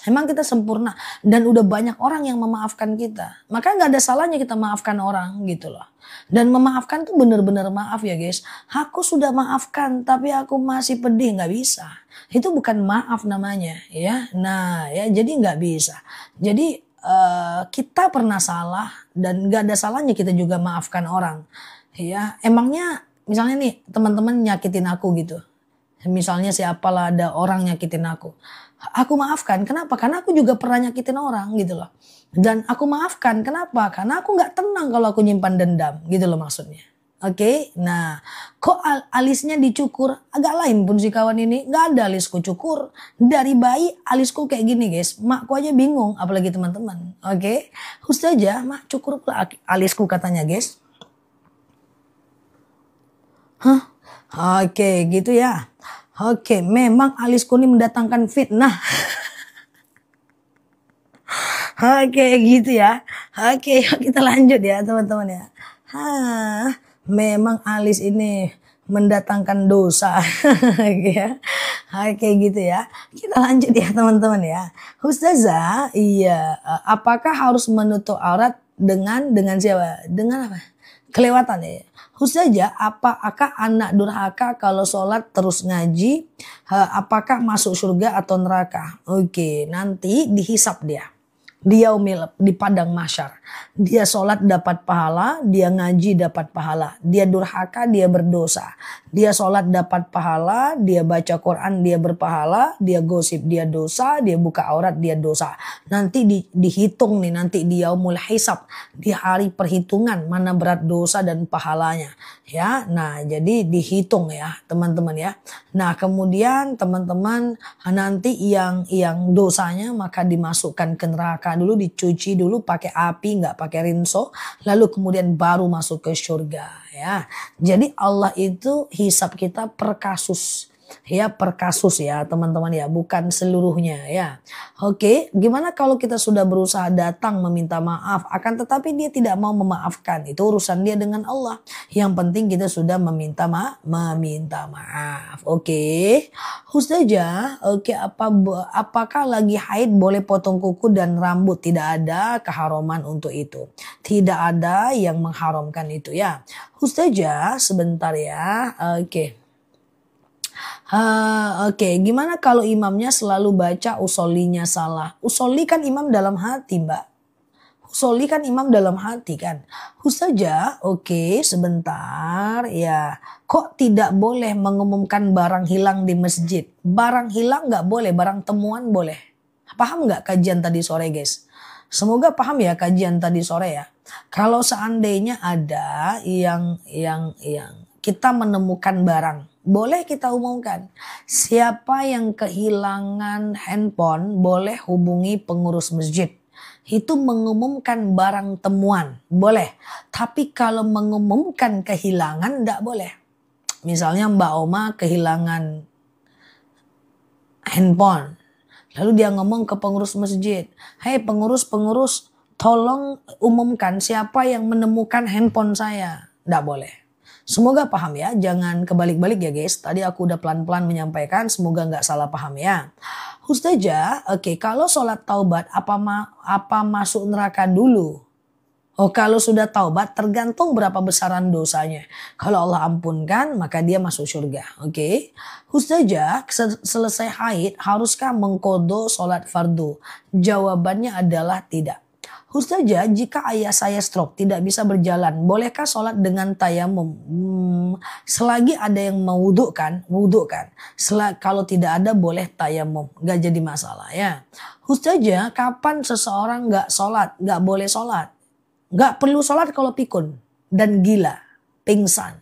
Emang kita sempurna dan udah banyak orang yang memaafkan kita. Maka nggak ada salahnya kita maafkan orang gitu loh. Dan memaafkan tuh bener-bener maaf ya guys. Aku sudah maafkan tapi aku masih pedih, nggak bisa. Itu bukan maaf namanya ya. Nah ya jadi nggak bisa. Jadi kita pernah salah dan nggak ada salahnya kita juga maafkan orang. Ya emangnya misalnya nih teman-teman nyakitin aku gitu. Misalnya siapalah ada orang nyakitin aku. Aku maafkan. Kenapa? Karena aku juga pernah nyakitin orang gitu loh. Dan aku maafkan. Kenapa? Karena aku gak tenang kalau aku nyimpan dendam. Gitu loh maksudnya. Oke. Nah kok alisnya dicukur? Agak lain pun si kawan ini. Gak ada alisku cukur. Dari bayi alisku kayak gini guys. Makku aja bingung. Apalagi teman-teman. Oke. Ustazah mak cukur pula alisku katanya guys. Oke gitu ya. Oke, memang alisku ini mendatangkan fitnah. Oke gitu ya. Oke yuk kita lanjut ya teman-teman ya. Memang alis ini mendatangkan dosa. Ya. Oke gitu ya. Kita lanjut ya teman-teman ya. Ustazah, iya, apakah harus menutup aurat dengan siapa? Dengan apa? Kelewatan ya. Ustazah, apakah anak durhaka kalau sholat terus ngaji, apakah masuk surga atau neraka? Oke, nanti dihisap dia. Dia di padang mahsyar. Dia sholat dapat pahala, dia ngaji dapat pahala. Dia durhaka, dia berdosa. Dia sholat dapat pahala, dia baca Quran, dia berpahala. Dia gosip, dia dosa. Dia buka aurat, dia dosa. Nanti dihitung nih, nanti di yaumul hisab. Di hari perhitungan mana berat dosa dan pahalanya. Ya, nah jadi dihitung ya teman-teman ya. Nah kemudian teman-teman nanti yang dosanya maka dimasukkan ke neraka dulu, dicuci dulu pakai api, nggak pakai rinso, lalu kemudian baru masuk ke surga ya. Jadi Allah itu hisab kita per kasus. Ya per kasus ya teman-teman ya, bukan seluruhnya ya. Oke, gimana kalau kita sudah berusaha datang meminta maaf akan tetapi dia tidak mau memaafkan, itu urusan dia dengan Allah. Yang penting kita sudah meminta maaf. Oke. Ustazah, oke, apakah lagi haid boleh potong kuku dan rambut? Tidak ada keharuman untuk itu. Tidak ada yang mengharamkan itu ya. Ustazah, sebentar ya. Oke. Oke, gimana kalau imamnya selalu baca usolinya salah? Usoli kan imam dalam hati, Mbak. Usoli kan imam dalam hati kan. Ustazah, oke, sebentar ya. Kok tidak boleh mengumumkan barang hilang di masjid? Barang hilang nggak boleh, barang temuan boleh. Paham nggak kajian tadi sore guys? Semoga paham ya kajian tadi sore ya. Kalau seandainya ada yang kita menemukan barang, boleh kita umumkan. Siapa yang kehilangan handphone boleh hubungi pengurus masjid. Itu mengumumkan barang temuan, boleh. Tapi kalau mengumumkan kehilangan tidak boleh. Misalnya Mbak Oma kehilangan handphone. Lalu dia ngomong ke pengurus masjid. Hei pengurus, tolong umumkan siapa yang menemukan handphone saya. Tidak boleh. Semoga paham ya, jangan kebalik-balik ya guys. Tadi aku udah pelan-pelan menyampaikan, semoga nggak salah paham ya. Ustazah, oke, kalau sholat taubat apa masuk neraka dulu? Oh, kalau sudah taubat tergantung berapa besaran dosanya. Kalau Allah ampunkan maka dia masuk surga. Oke. Ustazah, selesai haid haruskah mengkodo sholat fardu? Jawabannya adalah tidak. Ustazah, jika ayah saya stroke tidak bisa berjalan, bolehkah sholat dengan tayamum? Selagi ada yang mewudukkan. Kalau tidak ada boleh tayamum, gak jadi masalah ya. Ustazah, kapan seseorang gak sholat, gak boleh sholat? Gak perlu sholat kalau pikun dan gila, pingsan.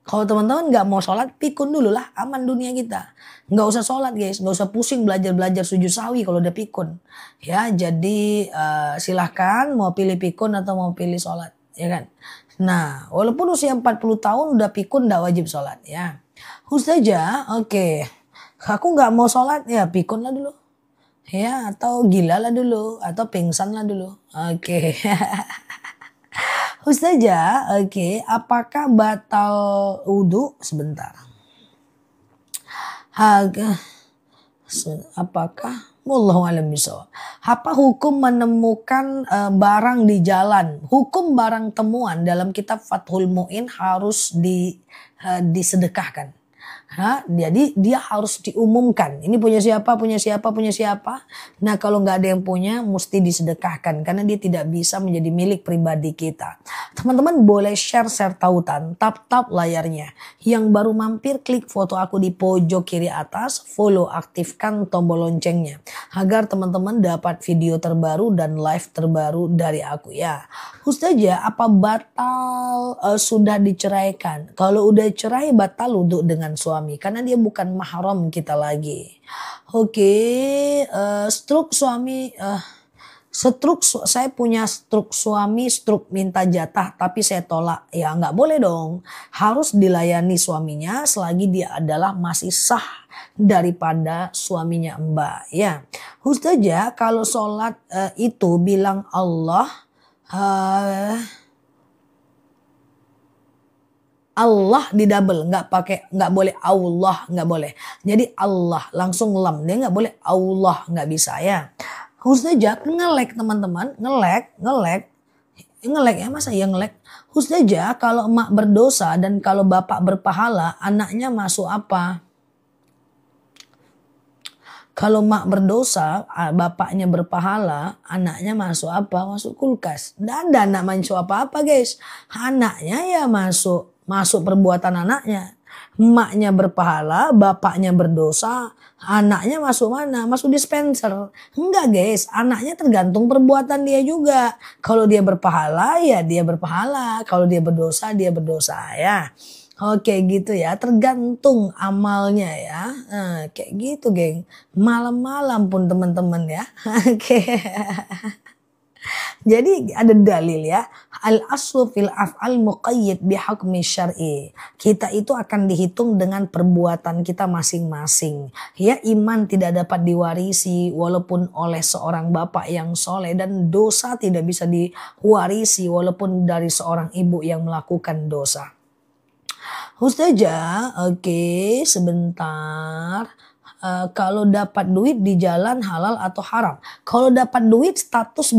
Kalau teman-teman gak mau sholat, pikun dulu lah, aman dunia kita. Gak usah sholat guys, gak usah pusing belajar sujud sahwi kalau udah pikun. Ya, jadi silahkan mau pilih pikun atau mau pilih sholat, ya kan. Nah, walaupun usia 40 tahun udah pikun gak wajib sholat ya. Ustazah, oke. Aku gak mau sholat, ya pikun lah dulu. Ya, atau gila lah dulu, atau pingsan lah dulu. Oke. Ustazah, oke, apakah batal wudhu? Sebentar. Apakah? Wallahu a'lam bishawab. Apa hukum menemukan barang di jalan? Hukum barang temuan dalam kitab Fathul Mu'in harus disedekahkan. Jadi dia harus diumumkan. Ini punya siapa. Nah kalau nggak ada yang punya mesti disedekahkan. Karena dia tidak bisa menjadi milik pribadi kita. Teman-teman boleh share tautan. Tap layarnya. Yang baru mampir klik foto aku di pojok kiri atas. Follow, aktifkan tombol loncengnya. Agar teman-teman dapat video terbaru dan live terbaru dari aku ya. Ustazah, apa batal sudah diceraikan? Kalau udah cerai batal wudhu dengan suami. Karena dia bukan mahram kita lagi. Oke, stroke suami Saya punya struk suami, struk minta jatah tapi saya tolak. Ya nggak boleh dong. Harus dilayani suaminya selagi dia adalah masih sah daripada suaminya Mbak. Ya, Ustazah kalau sholat itu bilang Allah di double, nggak boleh Allah, nggak boleh. Jadi Allah langsung lam, dia nggak boleh Allah, nggak bisa ya. Ustazah ngelek teman-teman, ngelek ya, masa ya ngelek. Ustazah kalau emak berdosa dan kalau bapak berpahala, anaknya masuk apa? Kalau emak berdosa, bapaknya berpahala, anaknya masuk apa? Masuk kulkas. Nggak ada anak masuk apa-apa guys. Anaknya ya masuk perbuatan anaknya. Emaknya berpahala, bapaknya berdosa, anaknya masuk mana? Masuk dispenser. Enggak guys, anaknya tergantung perbuatan dia juga. Kalau dia berpahala ya dia berpahala. Kalau dia berdosa ya. Oke gitu ya, tergantung amalnya ya. Nah, kayak gitu geng. Malam-malam pun teman-teman ya. Oke. Jadi ada dalil ya. Al-aslu fil af'al muqayyid bihukmi syar'i. Kita itu akan dihitung dengan perbuatan kita masing-masing. Ya, iman tidak dapat diwarisi walaupun oleh seorang bapak yang soleh, dan dosa tidak bisa diwarisi walaupun dari seorang ibu yang melakukan dosa. Ustazah, oke, sebentar. Kalau dapat duit di jalan halal atau haram? Kalau dapat duit status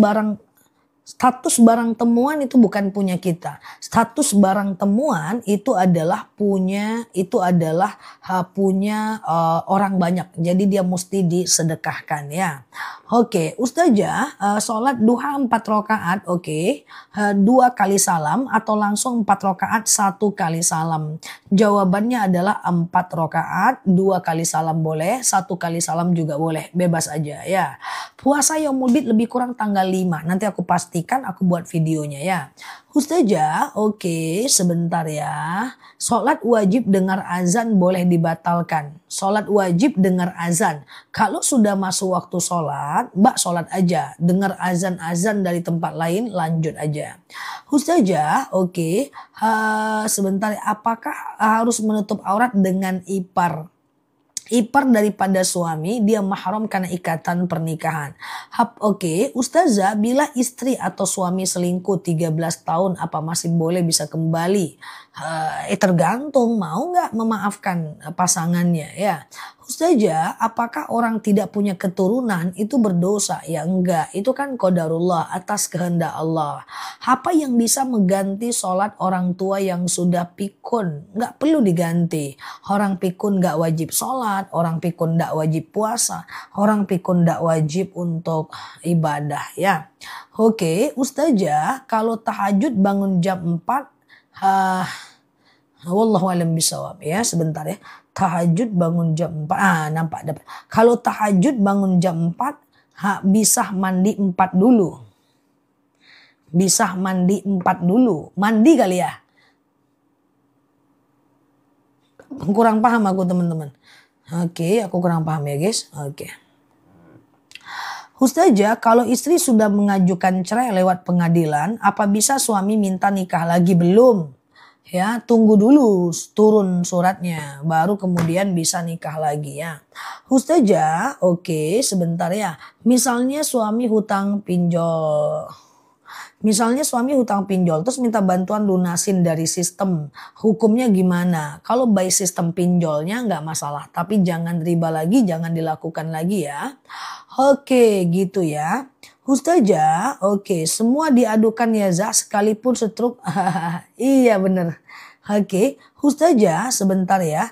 barang temuan itu bukan punya kita. Status barang temuan itu adalah punya orang banyak. Jadi dia mesti disedekahkan ya. Oke, Ustazah, sholat duha 4 rakaat, oke. 2 kali salam atau langsung 4 rakaat 1 kali salam. Jawabannya adalah 4 rakaat, 2 kali salam boleh, 1 kali salam juga boleh, bebas aja ya. Puasa Yaumul Bid lebih kurang tanggal 5. Nanti aku pastikan, aku buat videonya ya. Ustazah, oke, sebentar ya. Sholat wajib dengar azan boleh dibatalkan. Sholat wajib dengar azan. Kalau sudah masuk waktu sholat, Mbak sholat aja. Dengar azan-azan dari tempat lain, lanjut aja. Ustazah, oke, sebentar. Apakah harus menutup aurat dengan ipar? Ipar daripada suami, dia mahram karena ikatan pernikahan. Oke, Ustazah, bila istri atau suami selingkuh 13 tahun apa masih boleh bisa kembali? Tergantung mau nggak memaafkan pasangannya ya. Ustazah, apakah orang tidak punya keturunan itu berdosa? Ya enggak, itu kan qadarullah, atas kehendak Allah. Apa yang bisa mengganti sholat orang tua yang sudah pikun? Nggak perlu diganti. Orang pikun nggak wajib sholat, orang pikun nggak wajib puasa, orang pikun nggak wajib untuk ibadah ya. Oke, Ustazah, kalau tahajud bangun jam 4, wallahu alam bisawab ya, sebentar ya. Tahajud bangun jam 4. Nampak dapat. Kalau tahajud bangun jam 4, bisa mandi 4 dulu. Bisa mandi 4 dulu. Mandi kali ya. Kurang paham aku teman-teman. Oke, aku kurang paham ya guys. Oke. Ustazah, kalau istri sudah mengajukan cerai lewat pengadilan, apa bisa suami minta nikah lagi? Belum. Ya, tunggu dulu turun suratnya, baru kemudian bisa nikah lagi ya. Ustazah, oke, sebentar ya. Misalnya suami hutang pinjol terus minta bantuan lunasin dari sistem. Hukumnya gimana? Kalau by sistem pinjolnya nggak masalah, tapi jangan riba lagi, jangan dilakukan lagi ya. Oke, gitu ya. Ustazah, oke, semua diadukan ya Zah, sekalipun setruk. Iya bener. Oke, Ustazah, sebentar ya.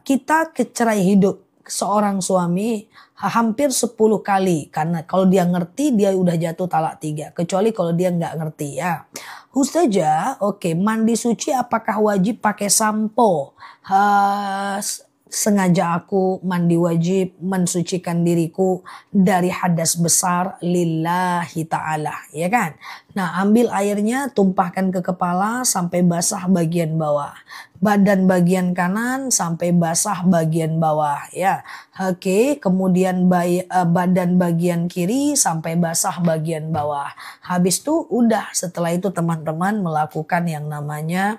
Kita kecerai hidup seorang suami hampir 10 kali. Karena kalau dia ngerti, dia udah jatuh talak 3. Kecuali kalau dia nggak ngerti ya. Ustazah, oke, mandi suci apakah wajib pakai sampo? sengaja aku mandi wajib mensucikan diriku dari hadas besar lillahi ta'ala, ya kan? Nah, ambil airnya, tumpahkan ke kepala sampai basah bagian bawah. Badan bagian kanan sampai basah bagian bawah, ya. Oke, kemudian badan bagian kiri sampai basah bagian bawah. Habis itu udah, setelah itu teman-teman melakukan yang namanya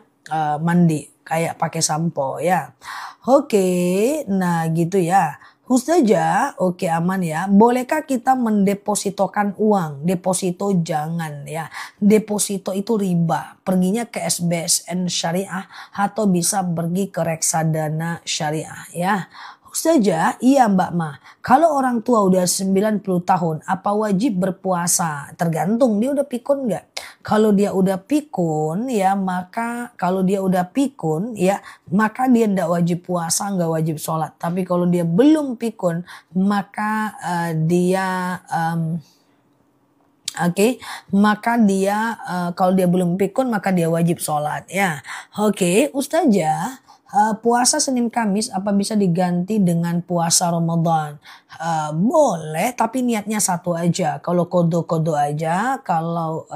mandi kayak pakai sampo, ya. Oke, nah gitu ya. Ustazah, oke aman ya. Bolehkah kita mendepositokan uang? Deposito jangan ya. Deposito itu riba. Perginya ke SBSN Syariah atau bisa pergi ke Reksadana Syariah ya. Ustazah, iya Mbak Ma. Kalau orang tua udah 90 tahun, apa wajib berpuasa? Tergantung dia udah pikun nggak? Kalau dia udah pikun ya, maka kalau dia udah pikun ya, maka dia ndak wajib puasa, nggak wajib sholat. Tapi kalau dia belum pikun, maka dia maka dia kalau dia belum pikun maka dia wajib sholat ya. Oke, Ustazah, puasa Senin Kamis apa bisa diganti dengan puasa Ramadan? Boleh, tapi niatnya satu aja. Kalau kodo-kodo aja, kalau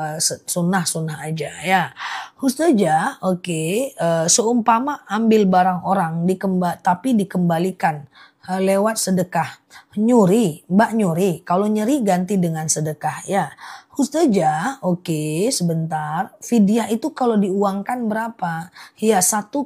sunnah-sunnah aja ya. Ustazah, oke, seumpama ambil barang orang tapi dikembalikan lewat sedekah. Nyuri, Mbak nyuri. Kalau nyeri ganti dengan sedekah ya. Ustazah, oke, sebentar. Fidyah itu kalau diuangkan berapa? Ya 1,4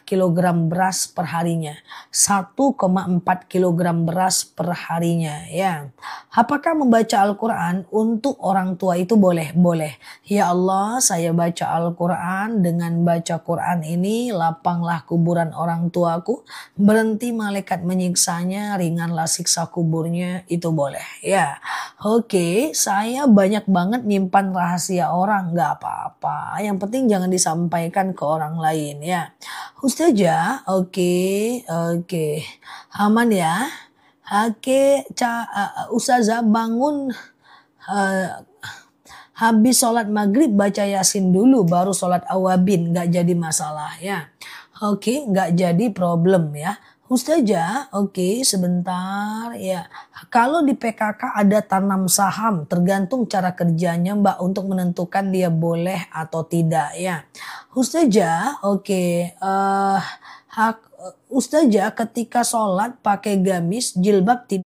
kilogram beras per harinya. 1,4 kilogram beras per harinya ya. Apakah membaca Al-Quran untuk orang tua itu boleh? Boleh. Ya Allah, saya baca Al-Quran, dengan baca Quran ini lapanglah kuburan orang tuaku, berhenti malaikat menyiksanya, ringanlah siksa kuburnya, itu boleh ya. Oke, saya banyak banget nyimpan rahasia orang, nggak apa-apa. Yang penting jangan disampaikan ke orang lain ya. Ustazah, oke, aman ya. Oke, Ustazah bangun habis sholat maghrib baca yasin dulu baru sholat awabin, nggak jadi masalah ya. Oke, nggak jadi problem ya. Ustazah, oke, sebentar ya. Kalau di PKK ada tanam saham, tergantung cara kerjanya Mbak untuk menentukan dia boleh atau tidak ya. Ustazah, oke, Ustazah ketika sholat pakai gamis jilbab tidak